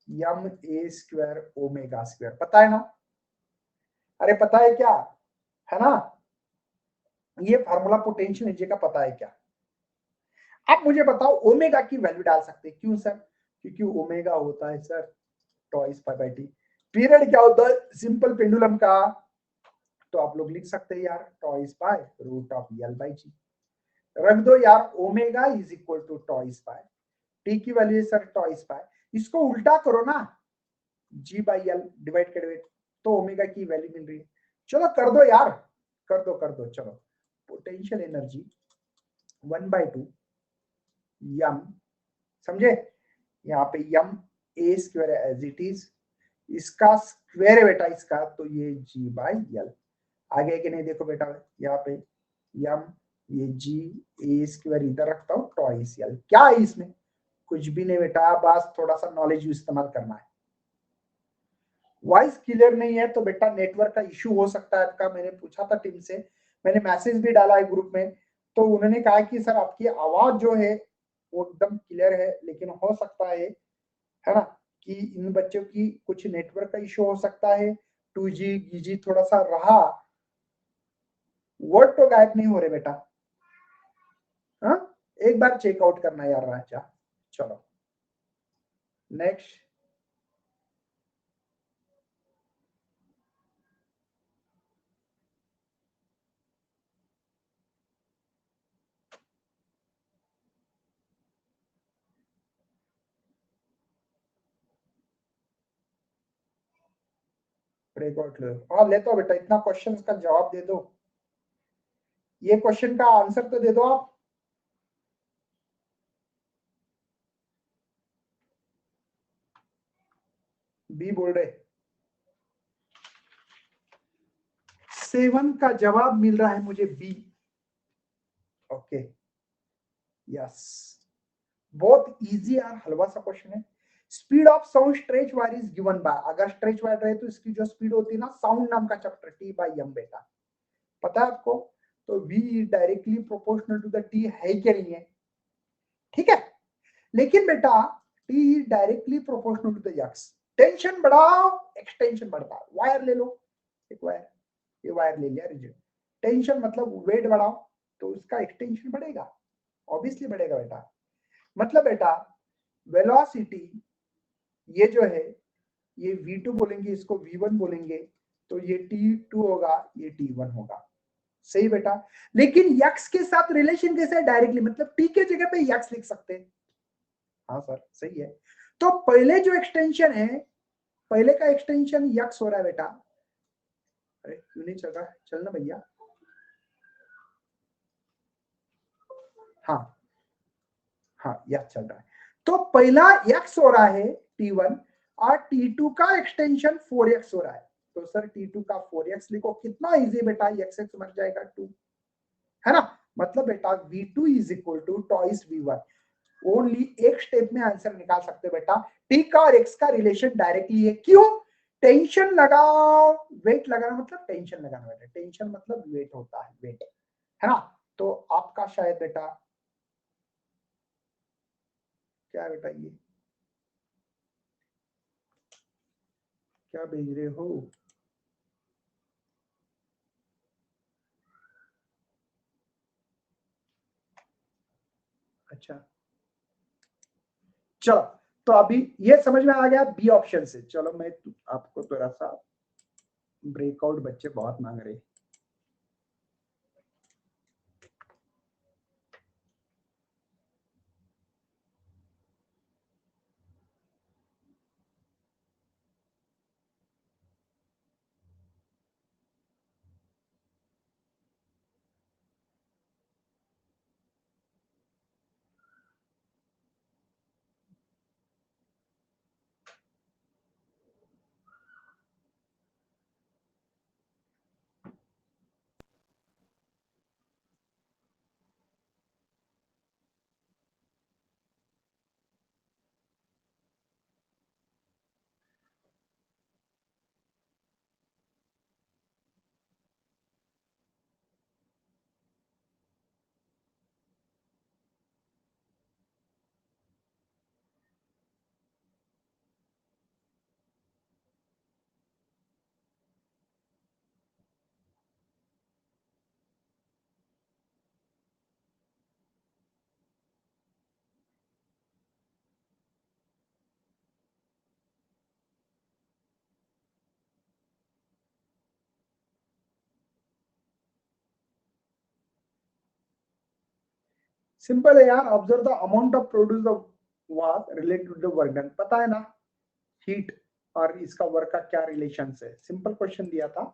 यम ए स्क्वायर ओमेगा स्क्वायर पता है ना? अरे पता है क्या, है ना? ये फार्मूला पोटेंशियल एनर्जी का पता है क्या? अब मुझे बताओ ओमेगा की वैल्यू डाल सकते हैं, क्यों सर? क्योंकि ओमेगा होता है sir twice pi by T. Period क्या होता है सिंपल पेंडुलम का? तो आप लोग लिख सकते हैं यार twice pi root of L by g. रख दो यार, omega is equal to twice pi, T की वैल्यू है सर टॉइस पाई, इसको उल्टा करो ना, जी बाई एल डिवाइड कर, तो ओमेगा की वैल्यू मिल रही है। चलो कर दो यार, कर दो चलो। पोटेंशियल एनर्जी 1/2 यम, समझे? यहाँ पे यम ए स्क्वायर एज इट इज, इसका स्क्वायर है बेटा इसका, तो ये जी बाई एल। आगे कि नहीं देखो बेटा, यहाँ पे यम, ये जी ए स्क्वायर इधर रखता हूँ, टॉइस एल। क्या है इसमें? कुछ भी नहीं बेटा, बस थोड़ा सा नॉलेज इस्तेमाल करना है। वॉइस क्लियर नहीं है तो बेटा नेटवर्क का इश्यू हो सकता है आपका। मैंने पूछा था टीम से, मैंने मैसेज भी डाला है ग्रुप में, तो उन्होंने कहा कि सर आपकी आवाज जो है वो एकदम क्लियर है, लेकिन हो सकता है ना, कि इन बच्चों की कुछ नेटवर्क का इश्यू हो सकता है, 2G जी थोड़ा सा रहा। वर्ड तो गायब नहीं हो रहे बेटा, हाँ? एक बार चेकआउट करना यार राजा। चलो नेक्स्ट, ब्रेकआउट लो। हाँ लेता बेटा, इतना क्वेश्चन का जवाब दे दो, ये क्वेश्चन का आंसर तो दे दो आप। बी बोल रहे, 7 का जवाब मिल रहा है मुझे बी। ओके यस, बहुत इजी यार, हलवा सा क्वेश्चन है। Speed of sound stretch wire is given by, अगर स्ट्रेच वायर रहे तो इसकी जो स्पीड होती है ना, साउंड नाम का चैप्टर टी बाई एम बेटा, पता है आपको? तो v is directly proportional to the t, है क्या नहीं है? ठीक है, लेकिन बेटा t is directly proportional to the x। Tension बढ़ाओ एक्सटेंशन बढ़ता है, वायर ले लो, एक वायर, ये वायर ले लिया रिजिड, टेंशन मतलब वेट बढ़ाओ तो उसका एक्सटेंशन बढ़ेगा, ऑब्वियसली बढ़ेगा बेटा। मतलब बेटा वेलोसिटी ये जो है, ये v2 बोलेंगे, इसको v1 बोलेंगे, तो ये t2 होगा, ये t1 होगा, सही बेटा। लेकिन x के साथ रिलेशन कैसे है? डायरेक्टली, मतलब t के जगह पे x लिख सकते हैं। हाँ सर सही है। तो पहले जो एक्सटेंशन है, पहले का एक्सटेंशन x हो रहा है बेटा। अरे क्यों नहीं चल रहा है? चलना भैया, हाँ हाँ x चल रहा है। तो पहला x हो रहा है t1, और t2 का एक्सटेंशन 4x हो रहा है, तो सर t2 का 4x लिखो, कितना इजी बेटा, x x मर जाएगा 2, है ना? मतलब बेटा v2 is equal to twice v1। Only एक स्टेप में आंसर निकाल सकते हो बेटा, टी का और एक्स का रिलेशन डायरेक्टली है। क्यों? टेंशन लगाओ, वेट लगाना मतलब टेंशन लगाना बेटा, टेंशन मतलब वेट होता है, वेट, है ना? तो आपका शायद बेटा क्या बेटा, ये क्या भेज रहे हो? अच्छा चलो, तो अभी ये समझ में आ गया बी ऑप्शन से। चलो मैं आपको थोड़ा सा ब्रेकआउट, बच्चे बहुत मांग रहे हैं। सिंपल है यार, observe the amount of produce of watt related to the work done. पता है ना हीट और इसका वर्क का क्या रिलेशन है? सिंपल क्वेश्चन दिया था।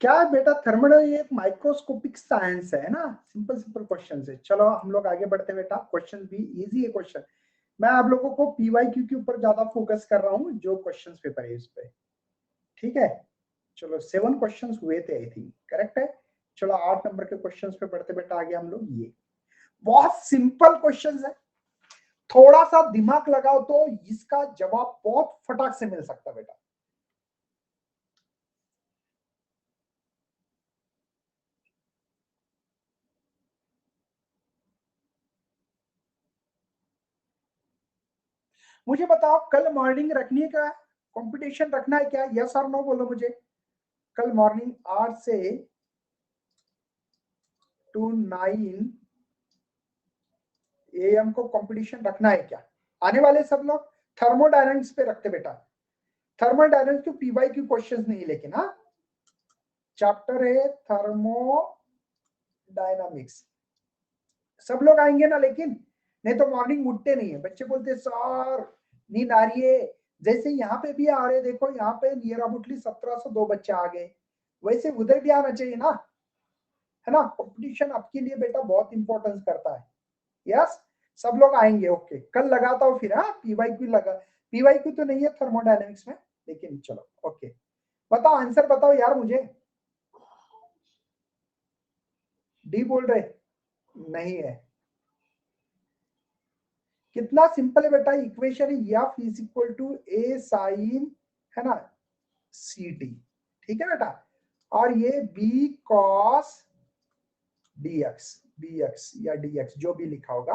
क्या है बेटा, थर्मल ये एक माइक्रोस्कोपिक साइंस है ना। सिंपल सिंपल क्वेश्चन है। चलो हम लोग आगे बढ़ते हैं बेटा। क्वेश्चन भी इजी है क्वेश्चन। मैं आप लोगों को पीवाईक्यू के ऊपर ज्यादा फोकस कर रहा हूँ, जो क्वेश्चंस पेपर है इस पे। ठीक है, चलो 7 क्वेश्चंस हुए थे आई थिंक, करेक्ट है। चलो 8 नंबर के क्वेश्चंस पे बढ़ते बेटा आगे हम लोग। ये बहुत सिंपल क्वेश्चंस है, थोड़ा सा दिमाग लगाओ तो इसका जवाब बहुत फटाक से मिल सकता है बेटा। मुझे बताओ कल मॉर्निंग रखने का कंपटीशन रखना है क्या? यस और नो बोलो मुझे। कल मॉर्निंग 8 से टू 9 AM को कंपटीशन रखना है क्या? आने वाले सब लोग थर्मोडायनामिक्स पे रखते बेटा। थर्मोडायनामिक्स के पीवाईक्यू क्वेश्चंस नहीं, लेकिन हाँ चैप्टर है थर्मोडायनामिक्स। सब लोग आएंगे ना, लेकिन नहीं तो मॉर्निंग उठते नहीं है बच्चे। बोलते सर नींद आ रही है। जैसे यहाँ पे भी आ रहे, देखो यहाँ पे नियर अबाउटली 1702 बच्चे आ गए, वैसे उधर भी आना चाहिए ना, है ना। कंपटीशन आपके लिए बेटा बहुत इंपॉर्टेंस करता है। यस, सब लोग आएंगे। ओके, कल लगाता हूँ फिर। हाँ पीवाईक्यू लगा, पीवाईक्यू तो नहीं है थर्मोडायनेमिक्स में, लेकिन चलो ओके। बताओ आंसर बताओ यार मुझे। डी बोल रहे नहीं है। कितना सिंपल है बेटा, इक्वेशन है F is equal to A sine, है ना, सी टी, ठीक है बेटा, और ये बी कॉस bx या dx जो भी लिखा होगा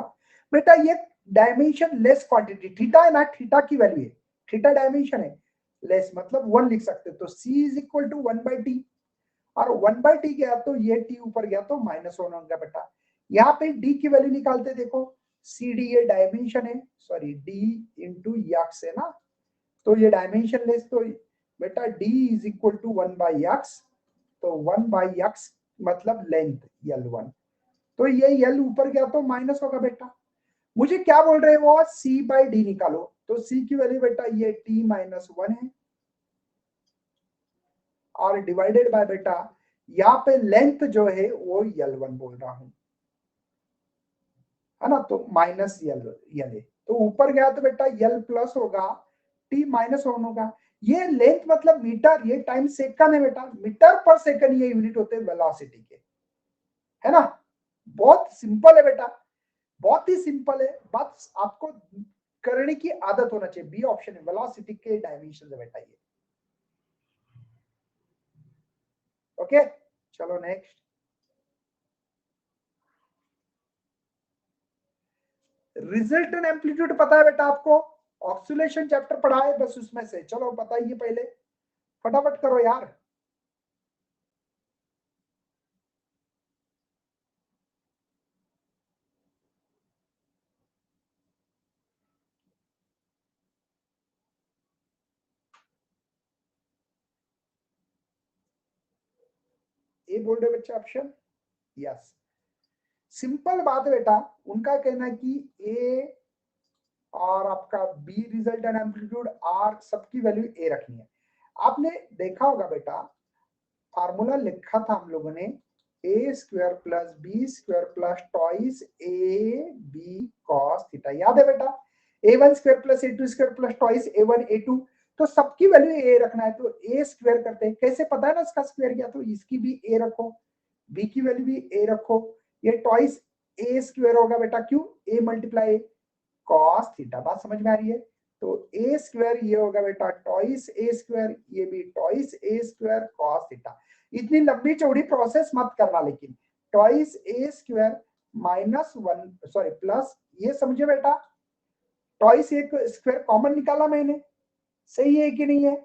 बेटा, ये डायमेंशन लेस क्वांटिटी थीटा है ना, थीटा की वैल्यू है, थीटा डायमेंशन है लेस, मतलब 1 लिख सकते, तो c is equal to 1/t, और 1/t गया तो ये t ऊपर गया तो -1 होगा बेटा। यहाँ पे d की वैल्यू निकालते, देखो सी डी ये डायमेंशन है, सॉरी d इंटू एक्स है ना, तो ये डायमेंशन लेस, तो बेटा d is equal to 1/x, तो 1/x मतलब लेंथ L1, तो ये L ऊपर गया तो माइनस होगा बेटा। मुझे क्या बोल रहे हैं वो, C/D निकालो, तो C की वैल्यू बेटा ये t-1 है, और डिवाइडेड बाय बेटा यहाँ पे लेंथ जो है वो L1 बोल रहा हूं, है ना, तो -L, तो ऊपर गया तो बेटा L प्लस होगा, t-1 होगा। ये लेंथ मतलब मीटर, ये टाइम सेकंड है बेटा, मीटर पर सेकंड ये यूनिट होते हैं वेलोसिटी के, है ना, बहुत सिंपल है बेटा, बहुत ही सिंपल है, बस आपको करने की आदत होना चाहिए। बी ऑप्शन है, वेलोसिटी के डायमेंशन है बेटा ये। ओके, चलो नेक्स्ट। रिजल्टेंट एम्पलीट्यूड पता है बेटा आपको, ऑक्सीलेशन चैप्टर पढ़ा है बस उसमें से, चलो बताइए पहले, फटाफट करो यार। ए बोल रहे बच्चे ऑप्शन, यस, सिंपल बात है बेटा, उनका कहना है कि ए और आपका बी रिजल्टेंट एम्पलीट्यूड आर सबकी वैल्यू ए रखनी है। आपने देखा होगा बेटा, फार्मूला लिखा था हम लोगों ने, a square plus b square plus twice a b cos theta, याद है बेटा, a1 square plus a2 square plus twice a1 a2, तो सबकी वैल्यू ए रखना है, तो ए स्क्वायर करते हैं, कैसे पता है ना इसका स्क्वायर क्या, तो इसकी भी ए रखो, बी की वैल्यू भी ए रखो, ये टॉइस ए स्क्वायर होगा बेटा, क्यों, ए मल्टीप्लाई कॉस थीटा, बात समझ में आ रही है, तो ए स्क्वायर ये होगा बेटा टॉइस ए स्क्वायर, ये भी twice A square cos theta. इतनी लंबी चौड़ी प्रोसेस मत करना, लेकिन twice A square -1, sorry plus, ये समझे बेटा, टॉइस एक स्क्वायर कॉमन निकाला मैंने, सही है कि नहीं है,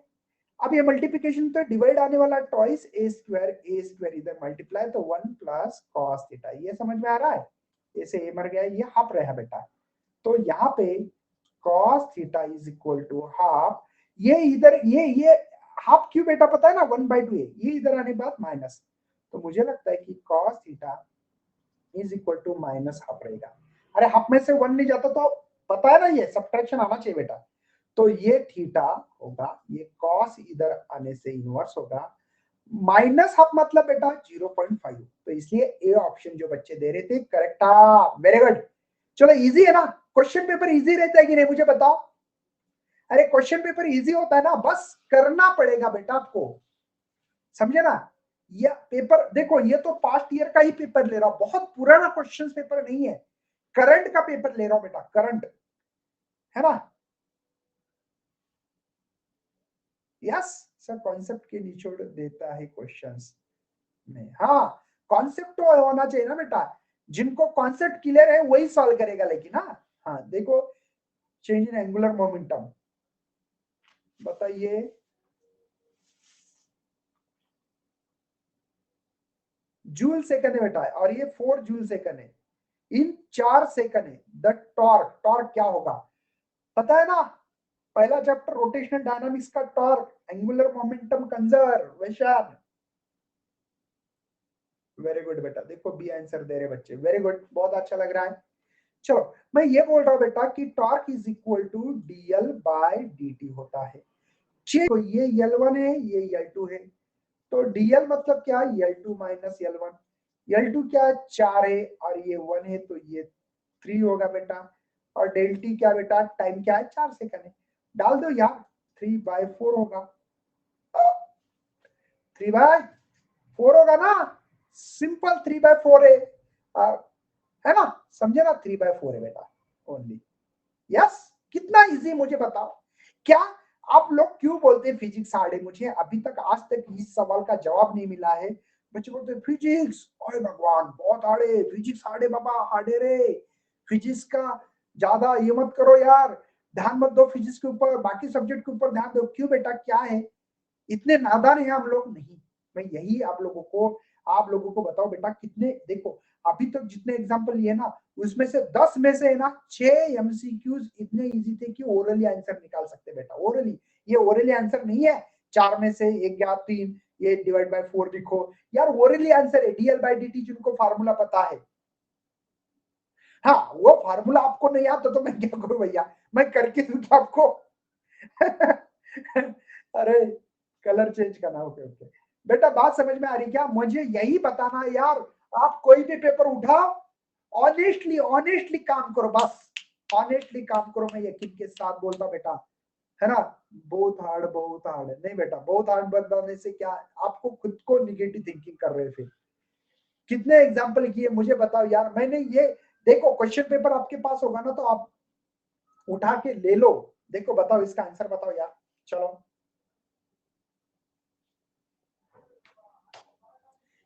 अब ये मल्टीप्लिकेशन तो डिवाइड आने वाला, टॉइस ए स्क्वायर इधर मल्टीप्लाई, तो 1 प्लस कॉस थीटा, ये समझ में आ रहा है, ऐसे ए मर गया, ये हाफ रहा बेटा, तो यहाँ पे cos theta is equal to half, ये इधर ये हाफ क्यों बेटा पता है ना, 1/2 है, ये इधर आने बाद माइनस, तो मुझे लगता है कि cos theta is equal to minus half रहेगा। अरे हाफ में से 1 नहीं जाता तो पता है ना, ये सब्ट्रैक्शन आना चाहिए बेटा, तो ये थीटा होगा, ये cos इधर आने से इनवर्स होगा, माइनस हाफ मतलब बेटा 0.5, तो इसलिए ए ऑप्शन जो बच्चे दे रहे थे करेक्ट था, वेरी गुड। चलो इजी है ना, क्वेश्चन पेपर इजी रहता है कि नहीं मुझे बताओ, अरे क्वेश्चन पेपर इजी होता है ना, बस करना पड़ेगा बेटा आपको, समझे ना, ये पेपर देखो, ये तो पास्ट ईयर का ही पेपर ले रहा हूं, बहुत पुराना क्वेश्चन पेपर नहीं है, करंट का पेपर ले रहा हूं बेटा, करंट, है ना, यस सर, कॉन्सेप्ट के निचोड़ देता है क्वेश्चंस में, हाँ कॉन्सेप्ट तो होना चाहिए ना बेटा, जिनको कॉन्सेप्ट क्लियर है वही सॉल्व करेगा, लेकिन हाँ देखो, चेंज इन एंगुलर मोमेंटम, बताइए, जूल सेकंड है बेटा, और ये 4 जूल सेकंड है, इन 4 सेकंड है, द टॉर्क, टॉर्क क्या होगा पता है ना, पहला चैप्टर रोटेशनल डायनामिक्स का torque, angular momentum conservation, very good बेटा, देखो बी आंसर दे रहे बच्चे, वेरी गुड, बहुत अच्छा लग रहा है। चलो मैं ये बोल रहा हूं बेटा कि torque is equal to DL by dt होता है, तो ये L1 है, ये L2 है, तो dl मतलब क्या, L2 माइनस L1, L2 क्या 4 है और ये 1 है, तो ये 3 होगा बेटा, और डेल टी क्या बेटा, टाइम क्या है 4 सेकंड है, डाल दो यार, 3/4 होगा, 3/4 होगा ना, सिंपल 3/4 है, है ना, समझे ना, 3/4 है बेटा ओनली, यस, कितना इजी मुझे बताओ। क्या आप लोग क्यों बोलते हैं फिजिक्स हार्ड है? मुझे अभी तक आज तक इस सवाल का जवाब नहीं मिला है। बच्चे बोलते फिजिक्स, अरे भगवान बहुत हार्ड है, फिजिक्स हार्ड है बाबा, हार्ड है रे, फिजिक्स का ज्यादा ये मत करो यार, ध्यान मत दो फिजिक्स के ऊपर, बाकी सब्जेक्ट के ऊपर ध्यान दो। क्यों बेटा, क्या है, इतने नादान है हम लोग? नहीं, मैं यही आप लोगों को बताओ बेटा। कितने, देखो अभी तक जितने एग्जांपल लिए ना, उसमें से 10 में से है ना 6 एमसीक्यूज इतने इजी थे कि ओरली आंसर निकाल सकते बेटा, ओरली। ये ओरली आंसर नहीं है 4 में से 1 या 3 ये डिवाइड बाय 4 लिखो यार, ओरली आंसर है डीएल बाय डीटी, जिनको फार्मूला पता है। हाँ, वो फार्मूला आपको नहीं आता तो मैं क्या करूं भैया, मैं करके दूं क्या आपको? अरे कलर चेंज करना, ओके ओके बेटा, बात समझ में आ रही क्या? मुझे यही बताना है यार, आप कोई भी पेपर उठाओ, ऑनेस्टली ऑनेस्टली काम करो, बस ऑनेस्टली काम करो, मैं यकीन के साथ बोलता बेटा, है ना? बहुत हार्ड है नहीं बेटा, बहुत हार्ड बताने से क्या, आपको खुद को निगेटिव थिंकिंग कर रहे थे। कितने एग्जाम्पल किए मुझे बताओ यार, मैंने ये, देखो क्वेश्चन पेपर आपके पास होगा ना, तो आप उठा के ले लो, देखो बताओ इसका आंसर बताओ यार। चलो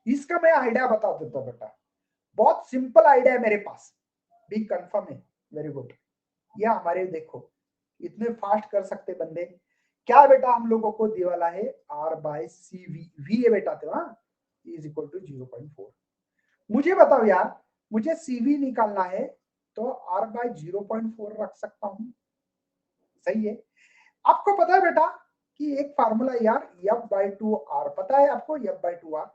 इसका मैं आइडिया बता देता हूं बेटा, बहुत सिंपल आइडिया है मेरे पास, भी कंफर्म है, वेरी गुड। या हमारे देखो इतने फास्ट कर सकते बंदे, क्या बेटा हम लोगों को दिए वाला है R by C V, V है बेटा, तो इज इक्वल टू 0.4। मुझे बताओ यार, मुझे सीवी निकालना है, तो आर बाय 0.4 रख सकता हूं, सही है। आपको पता है बेटा कि एक फार्मूला यार एफ बाई टू आर, पता है आपको एफ बाई टू आर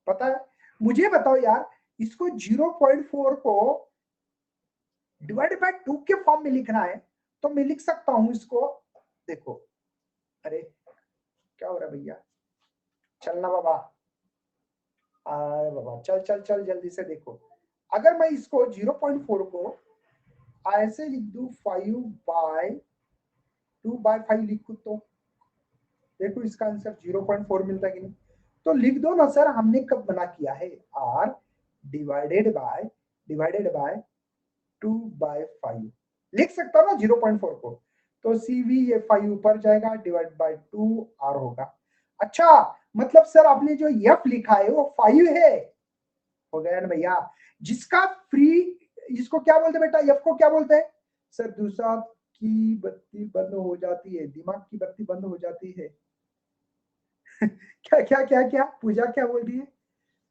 पता है? मुझे बताओ यार, इसको 0.4 को डिवाइडेड बाय 2 के फॉर्म में लिखना है, तो मैं लिख सकता हूं इसको, देखो, अरे क्या हो रहा है भैया, चलना बाबा, अरे बाबा चल चल चल जल्दी से। देखो अगर मैं इसको 0.4 को ऐसे लिख दू 5/2/5 लिखू, तो देखो इसका आंसर 0.4 मिलता है कि नहीं? तो लिख दो ना सर, हमने कब बना किया है, आर डिवाइडेड बाय 2/5 लिख सकता हूँ ना 0.4 को, तो सीवी ये 5 ऊपर जाएगा, डिवाइड बाय 2 आर होगा। अच्छा, मतलब सर आपने जो एफ लिखा है वो 5 है, हो गया ना भैया? जिसका फ्री, इसको क्या बोलते हैं बेटा, एफ को क्या बोलते हैं सर? दूसरा की बत्ती बंद हो जाती है, दिमाग की बत्ती बंद हो जाती है। क्या क्या क्या क्या पूजा क्या बोल रही है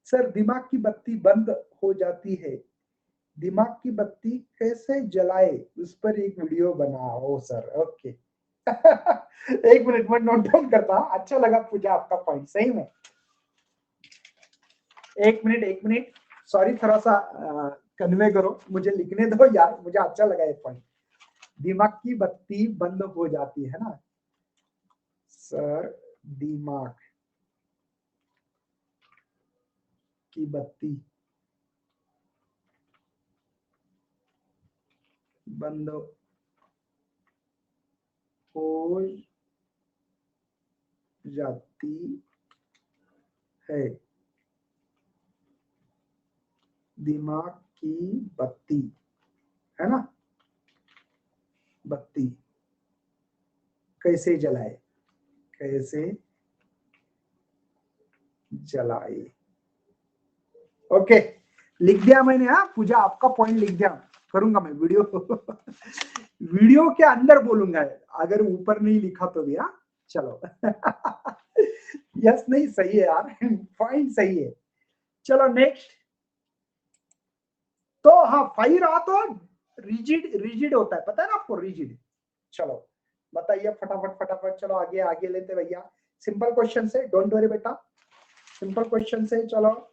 सर? दिमाग की बत्ती बंद हो जाती है, दिमाग की बत्ती कैसे जलाए, उस पर एक वीडियो बनाओ सर, ओके। एक मिनट में नोट डाउन करता, अच्छा लगा पूजा आपका पॉइंट, सही में। एक मिनट, सॉरी थोड़ा सा कन्वे करो, मुझे लिखने दो यार, मुझे अच्छा लगा एक पॉइंट। दिमाग की बत्ती बंद हो जाती है ना सर, दिमाग की बत्ती बंद हो जाती है, दिमाग की बत्ती, है ना, बत्ती कैसे जलाए, कैसे जलाए, ओके लिख दिया मैंने। हाँ पूजा आपका पॉइंट लिख दिया, करूंगा मैं वीडियो वीडियो के अंदर बोलूंगा, अगर ऊपर नहीं लिखा तो भी। हाँ चलो यस, नहीं सही है यार, पॉइंट सही है। चलो नेक्स्ट, तो हाँ 5 रहा तो रिजिड, रिजिड होता है, पता है ना आपको, रिजिड। चलो बताइए फटाफट फटाफट, चलो आगे आगे लेते भैया, सिंपल क्वेश्चन से, डोंट वरी बेटा, सिंपल क्वेश्चन से। चलो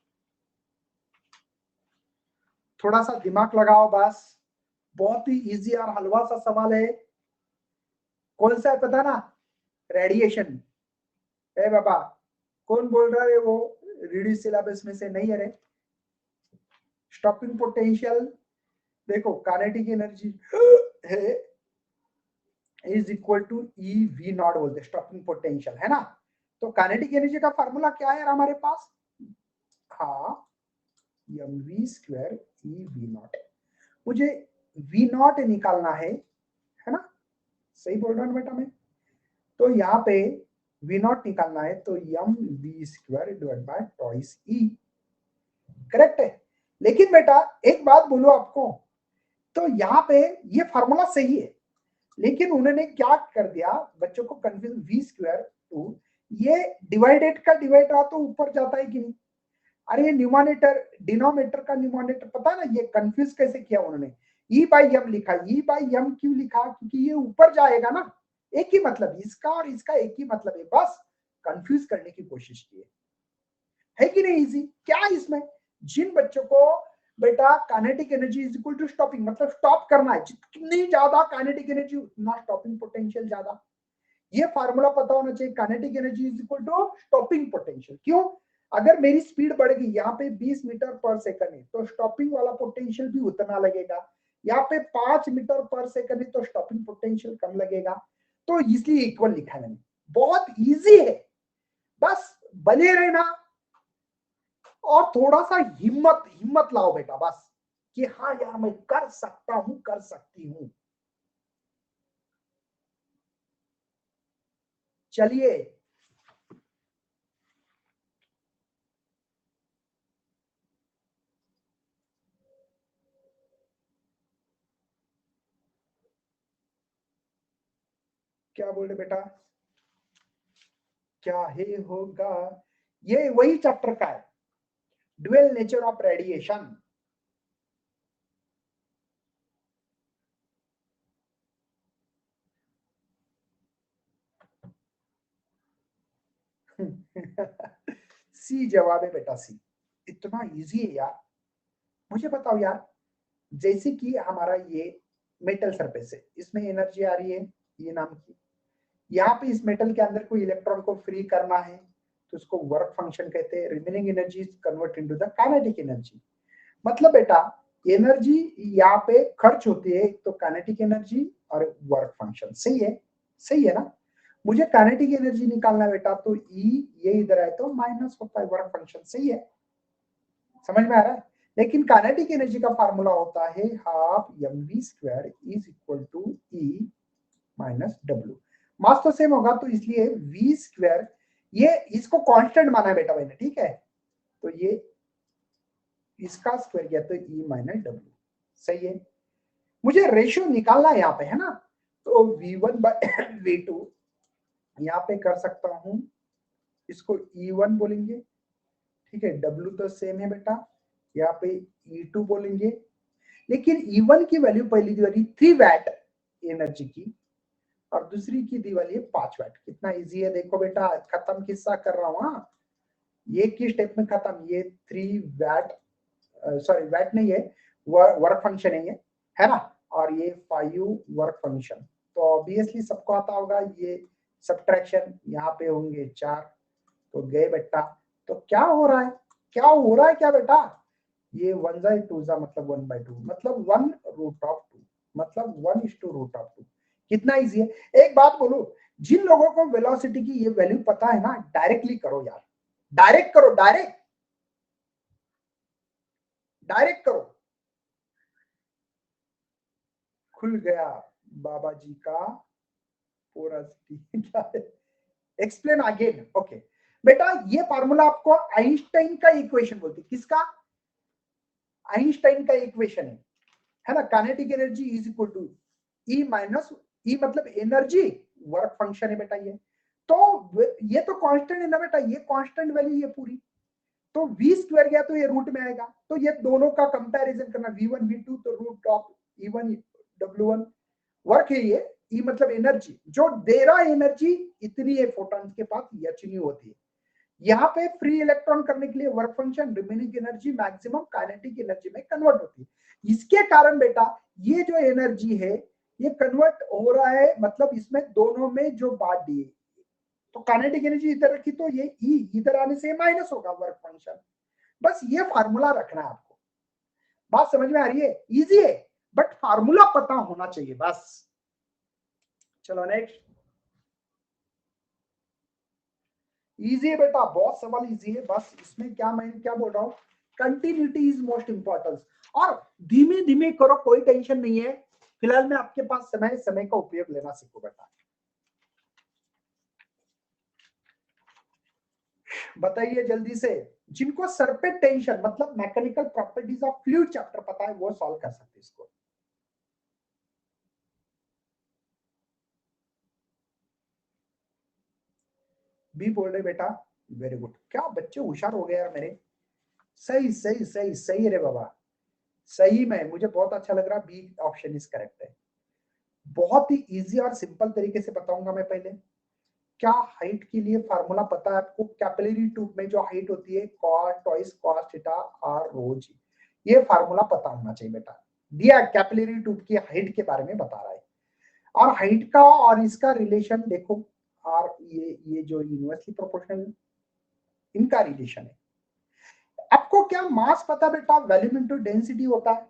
थोड़ा सा दिमाग लगाओ बस, बहुत ही इजी और हलवा सा सवाल है। कौन सा है पता ना, रेडिएशन। ए बाबा, कौन बोल रहा है वो रिड्यूस सिलेबस में से नहीं है रे? स्टॉपिंग पोटेंशियल, देखो काइनेटिक एनर्जी है is equal to E V naught बोलते, स्टॉपिंग पोटेंशियल, है ना? तो काइनेटिक एनर्जी का फार्मूला क्या है हमारे पास, हाँ mv square E V not. मुझे वी नॉट निकालना है ना, सही बोल रहा हूँ बेटा मैं? तो यहाँ पे वी नॉट निकालना है तो m we square divide by twice E, correct है। लेकिन बेटा एक बात बोलो आपको, तो यहाँ पे ये फार्मूला सही है, लेकिन उन्होंने क्या कर दिया, बच्चों को कंफ्यूज, वी स्क्वायर टू, ये डिवाइडेड का डिवाइड रहा तो ऊपर जाता है कि नहीं, अरे ये न्यूमरेटर डिनोमिनेटर का न्यूमरेटर, पता है ना, ये कंफ्यूज कैसे किया उन्होंने, ई बाई एम लिखा, ई बाई एम क्यों लिखा, क्योंकि ये ऊपर जाएगा ना, एक ही मतलब, इसका और इसका एक ही मतलब है, बस कंफ्यूज करने की कोशिश की है कि नहीं? इजी क्या इसमें, जिन बच्चों को बेटा kinetic energy is equal to stopping, मतलब स्टॉप करना है, जितनी ज्यादा काइनेटिक एनर्जी उतना स्टॉपिंग पोटेंशियल ज्यादा, ये फार्मूला पता होना चाहिए, kinetic energy is equal to stopping potential. क्यों? अगर मेरी स्पीड बढ़ गई, यहाँ पे 20 मीटर पर सेकंड है तो स्टॉपिंग वाला पोटेंशियल भी उतना लगेगा, यहाँ पे 5 मीटर पर सेकंड है तो स्टॉपिंग पोटेंशियल कम लगेगा, तो इसलिए इक्वल लिखा है मैंने, बहुत इजी है, बस बने रहना और थोड़ा सा हिम्मत हिम्मत लाओ बेटा, बस कि हाँ यार मैं कर सकता हूं, कर सकती हूं। चलिए क्या बोल रहे बेटा, क्या है होगा, ये वही चैप्टर का है, ड्यूअल नेचर ऑफ रेडिएशन। सी जवाब है बेटा, सी, इतना इजी है यार। मुझे बताओ यार, जैसे कि हमारा ये मेटल सरफेस है, इसमें एनर्जी आ रही है ये नाम की, यहाँ पे इस मेटल के अंदर कोई इलेक्ट्रॉन को फ्री करना है तो उसको वर्क फंक्शन कहते हैं, remaining energy convert into the kinetic energy. मतलब बेटा एनर्जी यहाँ पे खर्च होती है, एक तो काइनेटिक एनर्जी और वर्क फंक्शन, सही है, सही है ना। मुझे काइनेटिक एनर्जी निकालना है बेटा, तो ई ये इधर आए तो माइनस होता है वर्क फंक्शन, सही है, समझ में आ रहा है। लेकिन काइनेटिक एनर्जी का फार्मूला होता है half m we square is equal to E minus W, mass तो सेम होगा, तो इसलिए वी स्क्वायर, ये इसको कांस्टेंट माना है बेटा मैंने, ठीक है, तो ये इसका स्क्वायर किया तो ई माइनस डब्ल्यू, सही है। मुझे रेशियो निकालना है यहाँ पे, है ना, तो v1 बाय v2 यहाँ पे कर सकता हूं, इसको E1 बोलेंगे, ठीक है, W तो सेम है बेटा, यहाँ पे E2 बोलेंगे, लेकिन E1 की वैल्यू पहली दी वाली 3 वैट एनर्जी की और दूसरी की दी वाली है 5 वैट। कितना इजी है देखो बेटा, खत्म किस्सा कर रहा हूँ, हाँ ये की स्टेप में खत्म, ये 3 वैट, सॉरी वैट नहीं है, वर्क फंक्शन है ना, और ये 5 वर्क फंक्शन, तो ऑब्वियसली सबको आता होगा, ये सब्ट्रैक्शन यहाँ पे होंगे 4, तो गए बेटा, तो क्या हो रहा है, क्या हो रहा है क्या बेटा, ये 1 जा 2 जा मतलब 1/2, मतलब 1√2, मतलब 1:√2, कितना इजी है। एक बात बोलो, जिन लोगों को वेलोसिटी की ये वैल्यू पता है ना, डायरेक्टली करो यार, डायरेक्ट करो, डायरेक्ट डायरेक्ट करो, खुल गया बाबा जी का पोरासिटी क्या है, एक्सप्लेन अगेन, ओके बेटा, ये फार्मूला आपको आइंस्टाइन का इक्वेशन बोलते, किसका, आइंस्टाइन का इक्वेशन है ना, kinetic energy is equal to E minus, E मतलब एनर्जी, वर्क फंक्शन है बेटा ये, तो ये तो कांस्टेंट है ना बेटा, ये कांस्टेंट वैल्यू ये पूरी, तो v स्क्वायर गया तो ये रूट में आएगा, तो ये दोनों का कंपैरिजन करना, v1 v2 तो root of e1 w1, work है ये, ई मतलब एनर्जी, जो दे रहा एनर्जी इतनी है फोटॉन्स के पास, ये नहीं होती है, यहाँ पे फ्री इलेक्ट्रॉन करने के लिए work function remaining energy maximum kinetic energy में कन्वर्ट होती है, इसके कारण बेटा ये जो एनर्जी है ये कन्वर्ट हो रहा है, मतलब इसमें दोनों में जो बात दी है, तो काइनेटिक एनर्जी इधर रखी तो ये ई इधर आने से माइनस होगा वर्क फंक्शन, बस ये फार्मूला रखना है आपको, बात समझ में आ रही है, इजी है, बट फार्मूला पता होना चाहिए बस। चलो नेक्स्ट, इजी है बेटा, बहुत सवाल इजी है, बस इसमें क्या मैं क्या बोल रहा हूँ, कंटिन्यूटी इज मोस्ट इंपॉर्टेंट। और धीमे धीमे करो, कोई टेंशन नहीं है। फिलहाल में आपके पास समय का उपयोग लेना सीखो बेटा। बताइए जल्दी से, जिनको सर पे टेंशन मतलब mechanical properties of fluid chapter पता है वो सॉल्व कर सकते इसको। बी बोल रहे बेटा, वेरी गुड। क्या बच्चे होशियार हो गए यार मेरे। सही सही सही सही रे बाबा, सही में मुझे बहुत अच्छा लग रहा। बी ऑप्शन इज करेक्ट है। बहुत ही इजी और सिंपल तरीके से बताऊंगा मैं पहले। क्या हाइट के लिए फार्मूला पता है आपको? कैपिलरी ट्यूब में जो हाइट होती है cot twice cos theta r rho g, ये फार्मूला पता होना चाहिए बेटा। दिया कैपिलरी ट्यूब की हाइट के बारे में बता रहा है। और हाइट का और इसका रिलेशन देखो, और ये जो यूनिवर्सली प्रोपोर्शनल इनका रिलेशन है। आपको क्या मास पता बेटा? वॉल्यूम इनटू डेंसिटी होता है।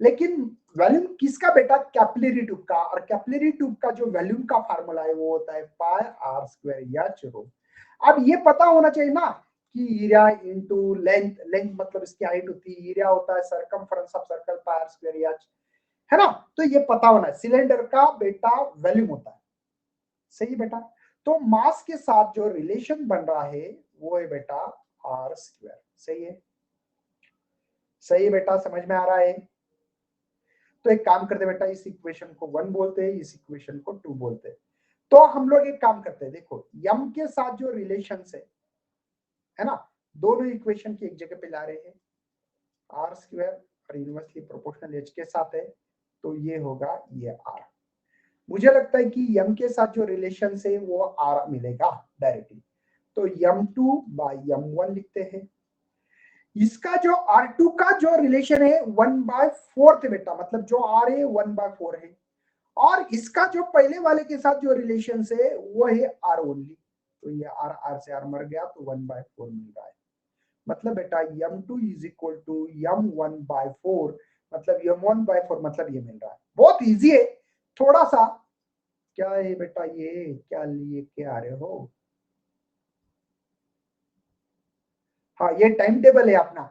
लेकिन वॉल्यूम किसका बेटा? कैपिलरी ट्यूब का। और कैपिलरी ट्यूब का जो वॉल्यूम का फार्मूला है वो होता है पाई आर स्क्वायर या रो। अब ये पता होना चाहिए ना कि एरिया इनटू लेंथ, लेंथ मतलब इसकी हाइट होती है, एरिया होता है circumference of circle pi R square या, है ना? तो ये पता होना है। सिलेंडर का बेटा वॉल्यूम होता है, सही बेटा। तो मास के साथ जो रिलेशन बन रहा है वो है बेटा आर स्क्वायर। सही है, सही बेटा, समझ में आ रहा है? तो एक काम करते बेटा, इस इक्वेशन को 1 बोलते हैं, इस इक्वेशन को 2 बोलते हैं। तो हम लोग एक काम करते हैं, देखो यम के साथ जो रिलेशन है ना, दोनों इक्वेशन की एक जगह पे ला रहे हैं। आर स्क्वायर और इनवर्सली प्रोपोर्शनल एच के साथ है, तो ये होगा ये आर। मुझे लगता है कि यम के साथ जो रिलेशन है वो आर मिलेगा डायरेक्टली। तो यम2 बाय यम1 लिखते हैं। इसका जो R2 का जो रिलेशन है 1/4 है बेटा, मतलब जो R है 1/4 है। और इसका जो पहले वाले के साथ जो रिलेशन है वो है R ओनली। तो ये R से R मर गया तो 1/4 मिल रहा है। मतलब बेटा M2 is equal to M1/4, मतलब M1/4 मतलब ये मिल रहा है। बहुत इजी है। थोड़ा सा क्या है बेटा, ये क्या लिए के आ रहे हो? हाँ, ये टाइम टेबल है अपना।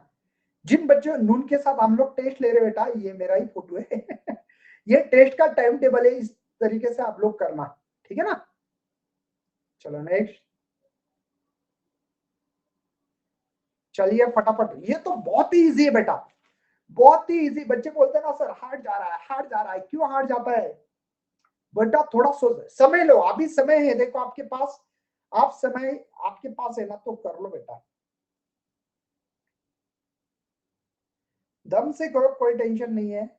जिन बच्चों नून के साथ हम लोग टेस्ट ले रहे बेटा, ये मेरा ही फोटो है ये टेस्ट का टाइम टेबल है, इस तरीके से आप लोग करना, ठीक है ना? चलो नेक्स्ट। चलिए फटाफट, ये तो बहुत ही इजी है बेटा, बहुत ही इजी। बच्चे बोलते हैं ना सर हार्ड जा रहा है, हार्ड जा रहा है, क्यों हार्ड जाता है बेटा? थोड़ा सोच, समय लो, अभी समय है, देखो आपके पास, आप समय आपके पास है ना, तो कर लो बेटा, दम से करो, कोई टेंशन नहीं है।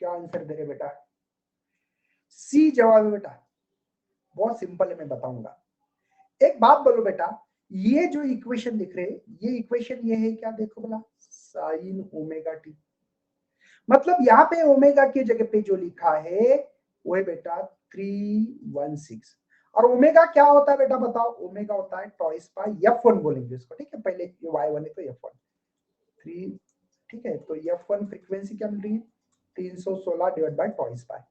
क्या आंसर दे रहे बेटा? सी जवाब है बेटा। बहुत सिंपल है, मैं बताऊंगा। एक बात बोलो बेटा, ये जो इक्वेशन दिख रहे, ये इक्वेशन ये है क्या? देखो बोला साइन ओमेगा टी, मतलब यहाँ पे ओमेगा की जगह पे जो लिखा है वो है बेटा 316। और ओमेगा क्या होता है बेटा बताओ? ओमेगा होता है टॉइस बाय F1 बोलेंगे इसको, ठीक है? पहले ये Y1 है तो F1 3, ठीक है? तो F1 फ्रीक्वेंसी क्या मिल रही है? 316 डिवाइड बाय टॉइस बाय,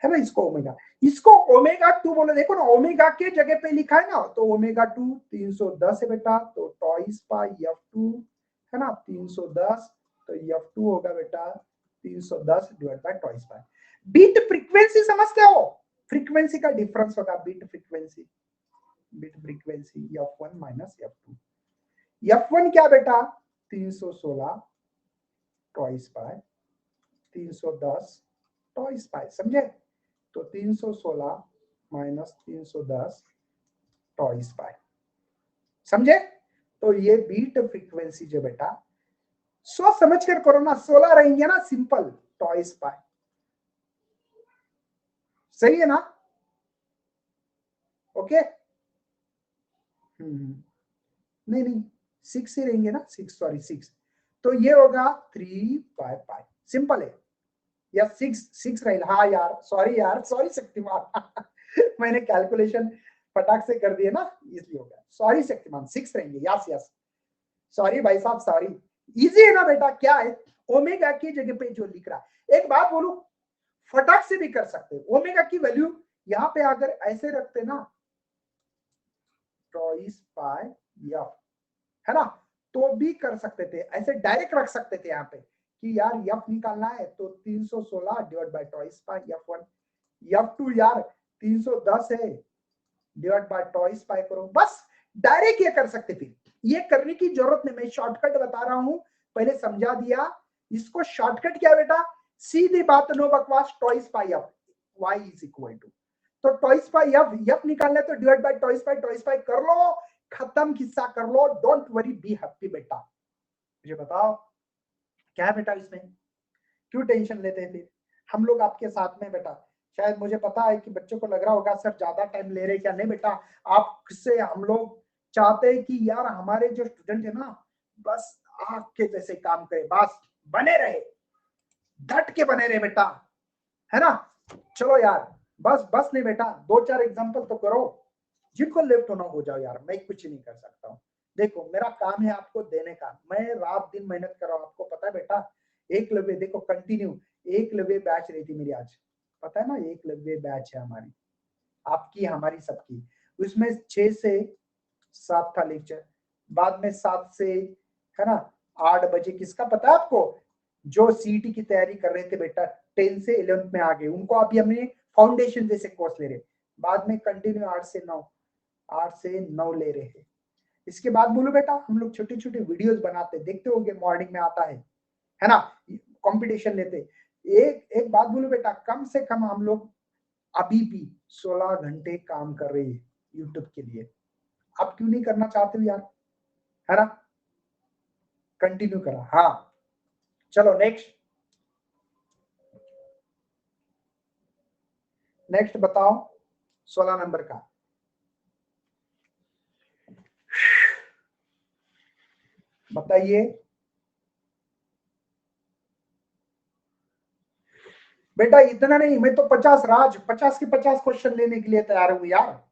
है ना? इसको ओमेगा, इसको ओमेगा 2 बोले। देखो ना, ओमेगा के जगह पे लिखा है ना, तो ओमेगा 2 310 है बेटा, तो टॉइस बाय F2, है ना? 310, तो F2 होगा बेटा 310 divide by twice by. Beat frequency समझते हो? फ्रीक्वेंसी का डिफरेंस होगा beat frequency, beat frequency F1 minus F2। F1 क्या बेटा? 316 टॉइस बाय 310 टॉइस बाय, समझे? तो 316 माइनस 310 टॉइस बाय, समझे? तो ये बीट फ्रीक्वेंसी जो बेटा, सोच समझ कर करो ना, 16 रहेंगे ना, सिंपल टॉइस बाय, सही है ना? ओके। नहीं नहीं, 6 ही रहेंगे ना, 6, सॉरी 6। तो ये होगा 3/5, सिंपल है। या 6 रहेल, हाँ यार सॉरी शक्तिमान मैंने कैलकुलेशन फटाक से कर दिए ना, इसलिए हो गया, सॉरी शक्तिमान, 6 रहेंगे, यस यस, सॉरी भाई साहब सॉरी। इजी है ना बेटा, क्या है ओमेगा की जगह पे जो लिख रहा है। एक बात बोलू, फटाक से भी कर सकते हैं, ओमेगा की वैल्यू यहाँ पे अगर ऐसे रखते ना, ट्वाइस पाई एफ, है ना, तो भी कर सकते थे, ऐसे डायरेक्ट रख सकते थे यहाँ पे कि यार एफ निकालना है तो 316 divide by twice pi F1, F2 यार 310 है डिवाइड बाय ट्वाइस पाई करो, बस डायरेक्ट ये कर सकते थे। ये करने की जरूरत नहीं, मैं शॉर्टकट बता रहा हूं, पहले समझा दिया। इसको शॉर्टकट क्या बेटा, सीधी बात, नो बकवास, twice pi F y is equal to, तो ट्वाइस पाई एफ निकालना है तो डिवाइड बाय ट्वाइस पाई कर लो, खत्म किस्सा कर लो, डोंट वरी, बी हैप्पी बेटा। मुझे बताओ क्या है बेटा इसमें, क्यों टेंशन लेते हैं फिर, हम लोग आपके साथ में बेटा। शायद मुझे पता है कि बच्चों को लग रहा होगा सर ज्यादा टाइम ले रहे क्या, नहीं बेटा, आपसे हम लोग चाहते हैं कि यार हमारे जो स्टूडेंट है ना, बस आग के जैसे काम करे, बस बने रहे, डट के बने रहे बेटा, है ना। चलो यार, बस नहीं बेटा, 2-4 एग्जांपल तो करो, जिनको लेफ्ट होना हो जाओ यार, मैं कुछ नहीं कर सकता हूँ। देखो मेरा काम है आपको देने का, मैं रात दिन मेहनत कर रहा हूँ, आपको पता है बेटा। एकलव्य देखो कंटिन्यू, एकलव्य बैच रही थी मेरी आज, पता है ना, एकलव्य बैच है हमारी, आपकी हमारी सबकी, उसमें 6 से 7 था लेक्चर, बाद में 7 से, है ना, 8 बजे किसका पता है आपको, जो सीईटी की तैयारी कर रहे थे बेटा, 10 से 11th में आ गए, उनको अभी हमने फाउंडेशन जैसे कोर्स ले रहे, बाद में कंटिन्यू 8 से 9 ले रहे हैं। इसके बाद बोलो बेटा, हम लोग छोटे छोटे वीडियोस बनाते, देखते होंगे मॉर्निंग में आता है ना, कंपटीशन लेते। एक एक बात बोलो बेटा, कम से कम हम लोग अभी भी 16 घंटे काम कर रहे हैं यूट्यूब के लिए, आप क्यों नहीं करना चाहते हो यार, है ना, कंटिन्यू करा। हाँ चलो नेक्स्ट बताओ, 16 नंबर का बताइए बेटा। इतना नहीं, मैं तो 50 के 50 क्वेश्चन लेने के लिए तैयार हूं यार,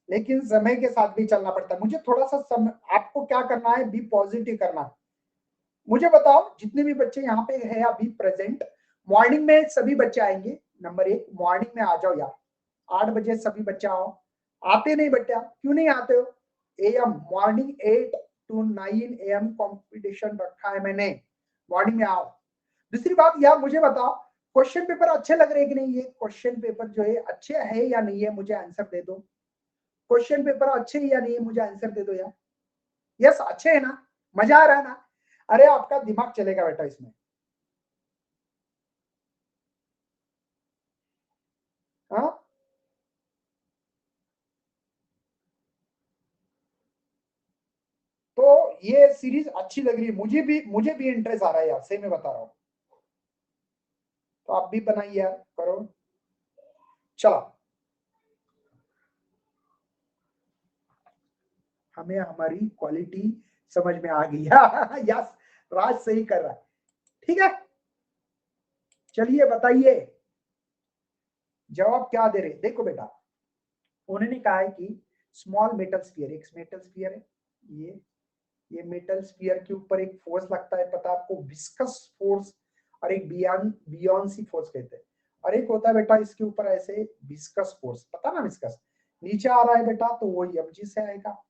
लेकिन समय के साथ भी चलना पड़ता है मुझे, थोड़ा सा समय, आपको क्या करना है, बी पॉजिटिव करना है। मुझे बताओ जितने भी बच्चे यहाँ पे है अभी प्रेजेंट, मॉर्निंग में सभी बच्चे आएंगे, नंबर 1 मॉर्निंग में आ जाओ यार, 8 बजे सभी बच्चे आओ। आते नहीं बेटा, क्यों नहीं आते हो, am morning 8 to 9 AM competition रखा है मैंने, मॉर्निंग में आओ। दूसरी बात यार मुझे बताओ, क्वेश्चन पेपर अच्छे लग रहे हैं कि नहीं, ये क्वेश्चन पेपर जो है अच्छे है या नहीं है, मुझे आंसर दे दो। क्वेश्चन पेपर अच्छे है या नहीं है, मुझे आंसर दे दो यार। यस अच्छे है ना, मजा आ रहा है ना, अरे आपका दिमाग चलेगा बेटा इसमें। हाँ तो ये सीरीज अच्छी लग रही है, मुझे भी इंटरेस्ट आ रहा है यार, सही में बता रहा हूँ, तो आप भी बनाइए यार, करो। चलो हमें हमारी क्वालिटी समझ में आ गई यस, राज सही कर रहा है, ठीक है। चलिए बताइए जवाब क्या दे रहे, देखो बेटा, उन्होंने कहा है कि स्मॉल मेटल स्फीयर, एक मेटल स्फीयर है, ये मेटल स्फीयर के ऊपर एक फोर्स लगता है, पता है आपको, विस्कस फोर्स, और एक बियॉन्सी फोर्स कहते हैं, और एक होता है बेटा इसके ऊपर ऐसे विस्कस फोर्स, पता ना, विस्कस नीचे आ रहा है बेटा, तो वो mg से आएगा।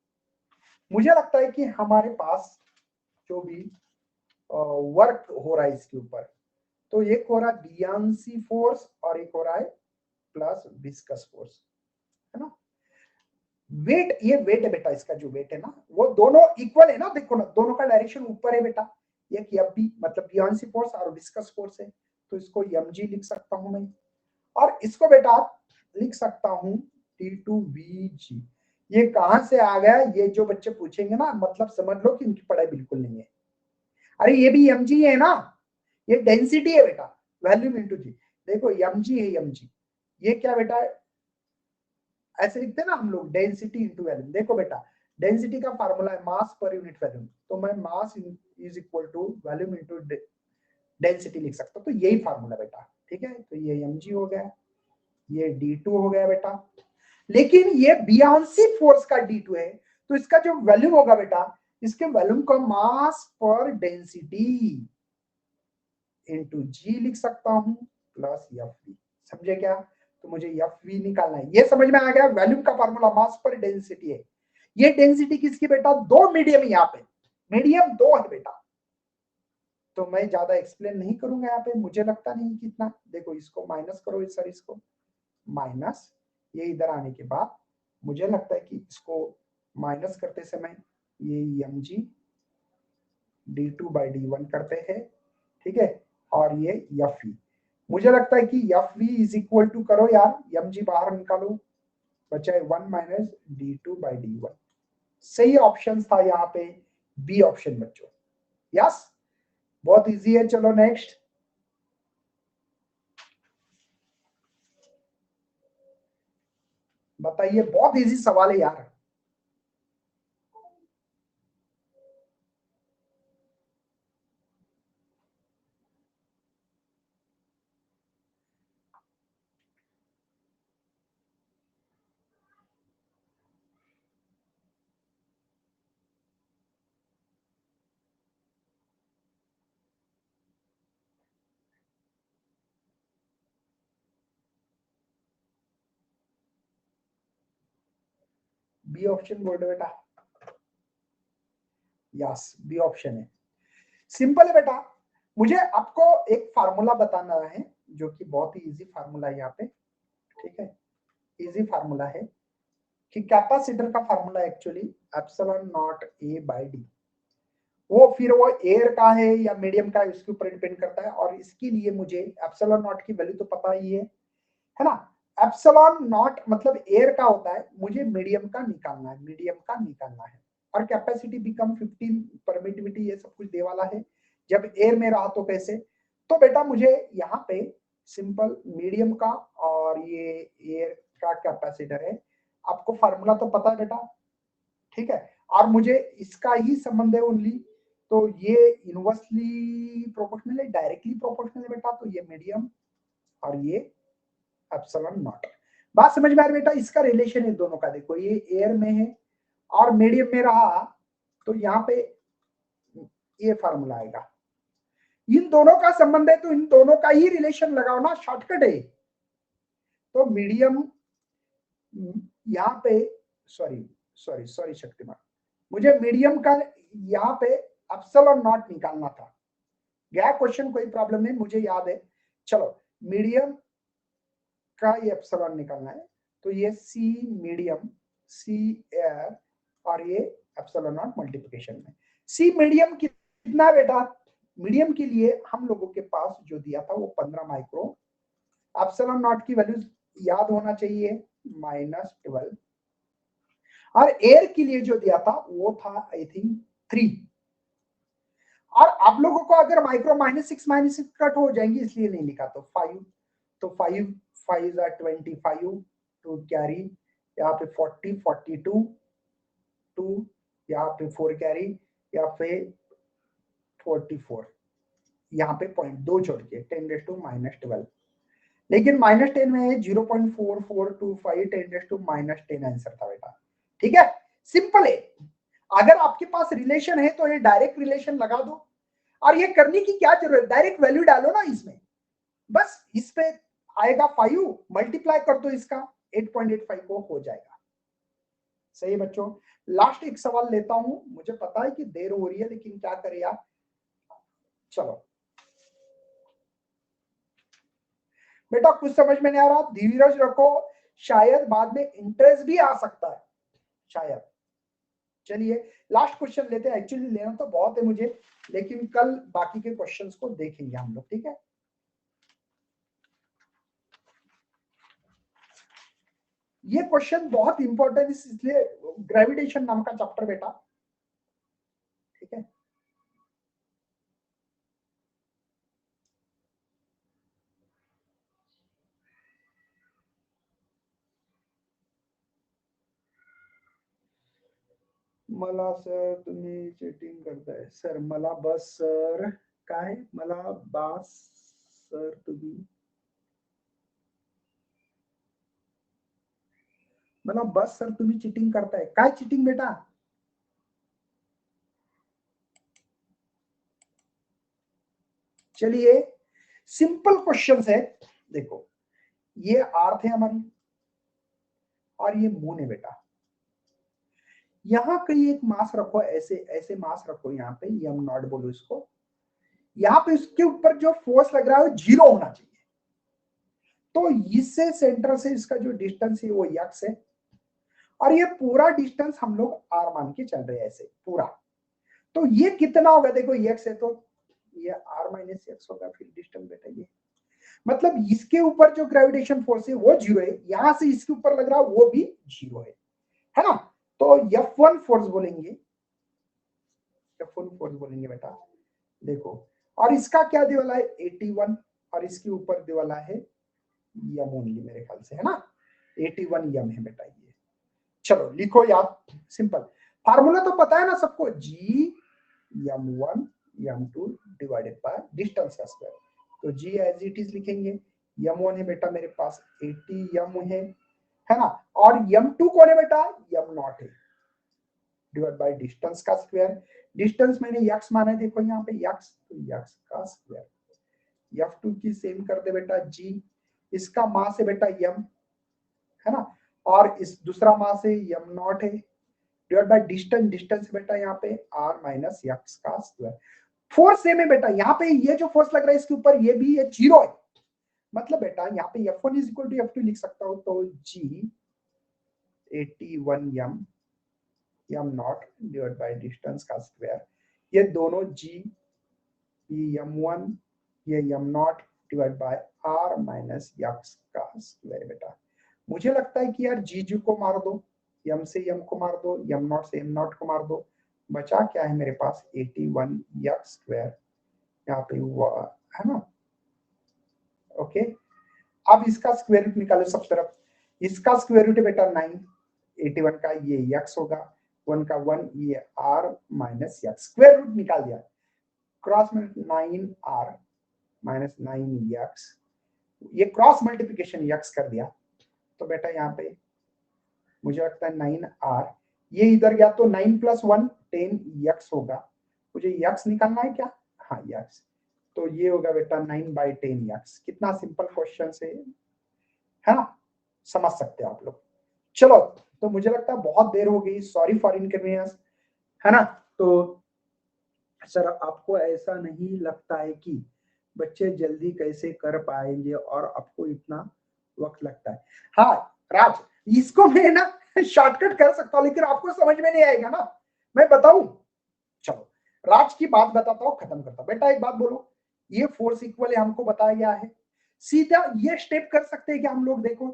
मुझे लगता है कि हमारे पास जो भी वर्क हो रहा है इसके ऊपर, तो एक हो रहा है बियॉन्सी फोर्स और एक हो रहा है प्लस विस्कस फोर्स, है ना। वेट, ये वेट है बेटा, इसका जो वेट है ना, वो दोनों इक्वल है ना, देखो ना दोनों का डायरेक्शन ऊपर है बेटा, एक एफ मतलब बियॉन्सी फोर्स और विस्कस फोर्स है, तो इसको mg लिख सकता हूं मैं, और इसको बेटा लिख सकता हूं T2VG। ये कहां से आ गया, ये जो बच्चे पूछेंगे ना, मतलब समझ लो कि इनकी पढ़ाई बिल्कुल नहीं है। अरे ये भी mg है ना, ये डेंसिटी है बेटा, वॉल्यूम इनटू जी, देखो mg है mg, ये क्या बेटा, ऐसे लिखते हैं ना हम लोग, डेंसिटी इंटू वॉल्यूम। देखो बेटा डेंसिटी का फार्मूला है मास पर यूनिट वॉल्यूम, तो मैं mass is equal to volume into density लिख सकता हूँ, तो यही फार्मूला बेटा, ठीक है। तो ये mg हो गया, ये d2 हो गया बेटा, लेकिन ये बियांसी फोर्स का d2 है, तो इसका जो वॉल्यूम होगा बेटा, इसके वॉल्यूम का मास पर डेंसिटी इनटू g लिख सकता हूं प्लस fv, समझे क्या। तो मुझे fv निकालना है, ये समझ में आ गया। वॉल्यूम का फार्मूला मास पर डेंसिटी है, ये डेंसिटी किसकी बेटा, दो मीडियम, यहाँ पे मीडियम दो है बेटा, तो मैं ज्यादा एक्सप्लेन नहीं करूंगा यहाँ पे, मुझे लगता नहीं कितना। देखो इसको माइनस करो सर, इसको माइनस, ये इधर आने के बाद मुझे लगता है कि इसको माइनस करते समय ये mg d2 by d1 करते हैं, ठीक है, और ये fv, मुझे लगता है कि fv इज इक्वल टू, करो यार mg बाहर निकालो, बचा है 1 माइनस d2 by d1। सही ऑप्शन था यहाँ पे बी ऑप्शन बच्चों, यस, बहुत इजी है। चलो नेक्स्ट, बताइए, बहुत इजी सवाल है यार। बी ऑप्शन बोल रहे बेटा, यस बी ऑप्शन है, सिंपल है बेटा। मुझे आपको एक फार्मूला बताना है जो कि बहुत ही इजी फार्मूला है यहाँ पे, ठीक है, इजी फार्मूला है कि कैपेसिटर का formula actually epsilon naught A by D, वो फिर वो एयर का है या मीडियम का है उसके ऊपर डिपेंड करता है, और इसके लिए मुझे एप्सिलॉन नॉट की वैल्यू तो पता ही है ना। एप्सिलॉन नॉट मतलब एयर का होता है, मुझे मीडियम का निकालना है, मीडियम का निकालना है, और कैपेसिटी बिकम 15, परमिटिविटी ये सब कुछ दे वाला है, जब एयर में रहा तो कैसे। तो बेटा मुझे यहाँ पे सिंपल मीडियम का और ये एयर का कैपेसिटर है, आपको फार्मूला तो पता है बेटा, ठीक है, और मुझे इसका ही संबंध है ओनली, तो ये इनवर्सली प्रोपोर्शनल है, डायरेक्टली प्रोपोर्शनल है बेटा, तो ये मीडियम और ये एप्सिलॉन नॉट। बात समझ में आ रही बेटा, इसका रिलेशन है दोनों का, देखो ये एयर में है और मीडियम में रहा, तो यहाँ पे ये फार्मूला आएगा, इन दोनों का संबंध है तो इन दोनों का ही रिलेशन लगाओ ना, शॉर्टकट है। तो मीडियम यहाँ पे, सॉरी सॉरी सॉरी शक्तिमान, मुझे मीडियम का यहाँ पे एप्सिलॉन नॉट निकालना था, गया क्वेश्चन, कोई प्रॉब्लम नहीं, मुझे याद है। चलो मीडियम का ये एप्सिलॉन निकालना है, तो ये सी मीडियम, सी एयर, और ये एप्सिलॉन नॉट मल्टीप्लिकेशन में सी मीडियम कितना बेटा, मीडियम के लिए हम लोगों के पास जो दिया था वो 15 माइक्रो, एप्सिलॉन नॉट की वैल्यू याद होना चाहिए -12, और एयर के लिए जो दिया था वो था आई थिंक 3, और आप लोगों को अगर माइक्रो -6 कट हो जाएंगी इसलिए नहीं लिखा, तो 5, तो 5 5 आर 25 टू कैरी, यहाँ पे 40 42 2, यहाँ पे 4 कैरी, यहाँ पे 44, यहाँ पे पॉइंट 2 छोड़ के 10⁻⁻12, लेकिन -10 में 0.4425 10⁻10 आंसर था बेटा, ठीक है, सिंपल है। अगर आपके पास रिलेशन है तो ये डायरेक्ट रिलेशन लगा दो, और ये करने की क्या जरूरत है, डायरेक्ट वैल्यू डालो ना इसमें, बस इस पे आएगा 5, मल्टीप्लाई कर दो इसका 8.85 को हो जाएगा। सही बच्चों, लास्ट एक सवाल लेता हूं, मुझे पता है कि देर हो रही है लेकिन क्या करें यार, चलो बेटा कुछ समझ में नहीं आ रहा, धीरज रखो, शायद बाद में इंटरेस्ट भी आ सकता है, शायद। चलिए लास्ट क्वेश्चन लेते हैं, एक्चुअली लेना तो बहुत है मुझे, लेकिन कल बाकी के क्वेश्चंस को देखेंगे हम लोग, ठीक है। ये क्वेश्चन बहुत इंपॉर्टेंट इसलिए, ग्रेविटेशन नाम का चैप्टर बेटा, ठीक है। मला सर तुम्ही चीटिंग करताय सर, मला बस सर काय, मला बास सर तुम्ही, मला बस सर तुम्ही चीटिंग करताय, काय चीटिंग बेटा? चलिए सिंपल क्वेश्चन है, देखो ये आर्थ है हमारी और ये मून है बेटा, यहां कहीं एक मास रखो, ऐसे ऐसे मास रखो, यहाँ पे यम नॉट बोलो इसको, यहाँ पे इसके ऊपर जो फोर्स लग रहा है वो 0 होना चाहिए, तो इससे सेंटर से इसका जो डिस्टेंस है वो यक्स है, और ये पूरा डिस्टेंस हम लोग आर मान के चल रहे हैं ऐसे पूरा, तो ये कितना होगा, देखो यक्स है तो ये आर माइनस एक्स होगा, फिर डिस्टेंस बेटा ये, मतलब इसके ऊपर जो ग्रेविटेशन फोर्स है वो 0 है, यहां से इसके ऊपर लग रहा है वो भी 0 है ना, तो F1 फोर्स बोलेंगे, F1 फोर्स बोलेंगे बेटा, देखो, और इसका क्या दे वाला है 81, और इसके ऊपर दे वाला है यम ओनली मेरे ख्याल से, है ना, 81 यम है बेटा ये, चलो लिखो यार, सिंपल फार्मूला तो पता है ना सबको, जी m1 m2 divided by distance का स्क्वायर, तो g एज इट इज लिखेंगे, m1 है बेटा मेरे पास 80 m है ना, और m2 कौन है बेटा, m0 है, डिवाइड बाय डिस्टेंस का स्क्वायर, डिस्टेंस मैंने x माना है, देखो यहाँ पे x, तो x का स्क्वायर, f2 की सेम कर दे बेटा g, इसका मास है बेटा m, है ना, और इस दूसरा मास है m0 है, डिवाइड बाय डिस्टेंस, डिस्टेंस बेटा यहाँ पे r माइनस x का स्क्वायर, फोर्स सेम है बेटा, यहाँ पे ये जो फोर्स लग रहा है इसके ऊपर ये भी ये 0 है, मतलब बेटा यहाँ पे F1 is equal to F2 लिख सकता हूं, तो G 81 m not divide by distance का स्क्वायर, ये दोनों G, ये m1 ये m not divide by r minus x का स्क्वायर बेटा, मुझे लगता है कि यार G को मार दो, m से m को मार दो, m नॉट से m नॉट को मार दो, बचा क्या है मेरे पास 81 x स्क्वायर, यहाँ पे हुआ है ना, ओके, अब इसका स्क्वायर रूट निकालो सब तरफ, इसका स्क्वायर रूट है बेटा 9, 81 का ये x होगा, 1 का 1, ये r minus x, square root निकाल दिया, क्रॉस में 9r माइनस 9x, ये क्रॉस मल्टीप्लिकेशन x कर दिया, तो बेटा यहाँ पे मुझे लगता है 9r, ये इधर गया तो 9 प्लस 1 10x होगा, मुझे x निकालना है क्या, हाँ x, तो ये होगा बेटा 9/10x, कितना सिंपल क्वेश्चन है ना, समझ सकते हो आप लोग, चलो, तो मुझे लगता है बहुत देर हो गई, सॉरी फॉर इनकन्वीनियंस, है ना, तो सर आपको ऐसा नहीं लगता है कि बच्चे जल्दी कैसे कर पाएंगे और आपको इतना वक्त लगता है, हाँ राज इसको मैं ना शॉर्टकट कर सकता हूँ, लेकिन आपको समझ में नहीं आएगा ना, मैं बताऊं, चलो राज की बात बताता हूँ, खत्म करता हूँ, बेटा एक बात बोलो, ये फोर्स इक्वल है हमको बताया गया है, सीधा ये स्टेप कर सकते हैं कि हम लोग, देखो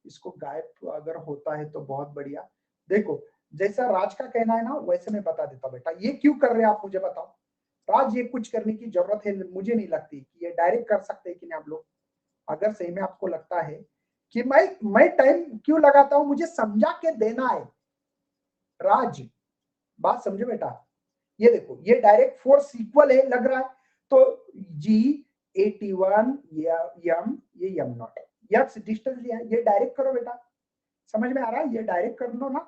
इसको गायब अगर होता है तो बहुत बढ़िया, देखो जैसा राज का कहना है ना वैसे मैं बता देता हूँ बेटा, ये क्यों कर रहे हैं आप मुझे बताओ, राज ये कुछ करने की जरूरत है मुझे नहीं लगती कि ये डायरेक्ट कर सकते हैं कि नहीं आप लोग, अगर सही में आपको लगता है कि मैं टाइम क्यों लगाता हूं, मुझे समझा के देना है, राज बात समझो बेटा, ये देखो ये डायरेक्ट फोर्स इक्वल है लग रहा है, तो जी 81 यम ये यम नॉट, यक्स डिस्टेंस लिया है, ये डायरेक्ट करो बेटा, समझ में आ रहा है, ये डायरेक्ट कर लो ना,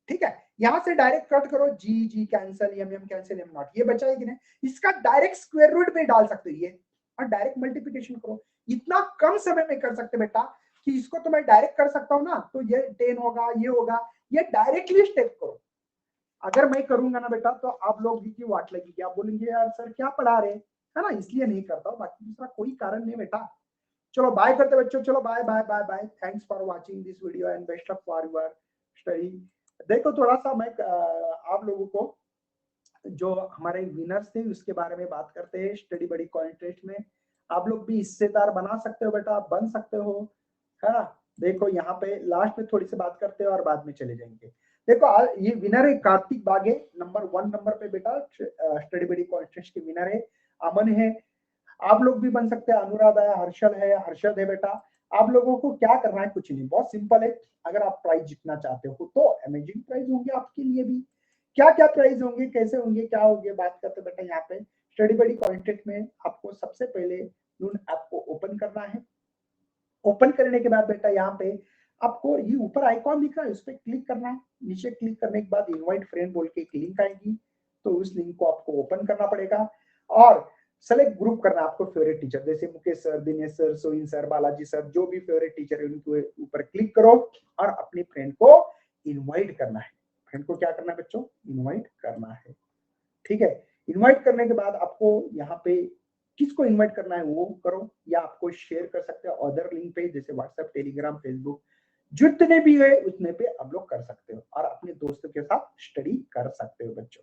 ठीक है, यहां से डायरेक्ट कट करो, g g cancel, m m cancel, m naught, ये बचा है कि नहीं, इसका डायरेक्ट स्क्वायर रूट में डाल सकते हो ये, और डायरेक्ट मल्टीप्लिकेशन करो, इतना कम समय में कर सकते बेटा, कि इसको तो मैं डायरेक्ट कर सकता हूं ना, तो ये 10 होगा, ये होगा, ये डायरेक्टली स्टेप करो, अगर मैं करूंगा ना बेटा तो आप लोग भी की वाट लगेगी, आप बोलेंगे यार सर क्या पढ़ा रहे, है ना, इसलिए नहीं करता हूं, बाकी दूसरा कोई कारण नहीं बेटा, चलो बाय करते बच्चों, चलो bye bye bye bye, thanks for watching this video and best of for your study, देखो थोड़ा सा मैं आप लोगों को जो हमारे विनर्स थे उसके बारे में बात करते हैं, स्टडी बड़ी कॉन्टेस्ट में आप लोग भी हिस्सेदार बना सकते हो बेटा, बन सकते हो, है ना, देखो यहाँ पे लास्ट में थोड़ी सी बात करते हैं और बाद में चले जाएंगे, देखो ये विनर है कार्तिक बागे, नंबर 1 नंबर पे बेटा स्टडी बड़ी कॉन्टेस्ट के विनर है, अमन है, आप लोग भी बन सकते हैं, अनुराधा है, हर्षल है, हर्षद है बेटा, आप लोगों को क्या करना है, कुछ नहीं, बहुत सिंपल है। अगर आप प्राइज जीतना चाहते हो तो अमेजिंग प्राइज होंगे आपके लिए भी। क्या क्या प्राइज होंगे, कैसे होंगे, क्या होंगे, बात करते बेटा यहाँ पे स्टडी बडी कंटेंट में। आपको सबसे पहले नून ऐप को ओपन करना है। ओपन करने के बाद बेटा यहाँ पे आपको ये ऊपर आइकॉन दिख रहा है, उस पर क्लिक करना है। नीचे क्लिक करने के बाद इनवाइट फ्रेंड बोल के एक लिंक आएगी, तो उस लिंक को आपको ओपन करना पड़ेगा और सेलेक्ट ग्रुप करना आपको फेवरेट टीचर, जैसे Mukesh sir, Dinesh sir, Soin sir, Balaji sir, जो भी फेवरेट टीचर है उनके ऊपर क्लिक करो और अपने फ्रेंड को इनवाइट करना है। फ्रेंड को क्या करना है बच्चों, इनवाइट करना है। ठीक है, इनवाइट करने के बाद आपको यहाँ पे किसको इनवाइट करना है वो करो, या आपको शेयर कर सकते हो अदर लिंक पे, जैसे व्हाट्सएप, टेलीग्राम, फेसबुक, जितने भी है उतने पे आप लोग कर सकते हो और अपने दोस्तों के साथ स्टडी कर सकते हो बच्चों।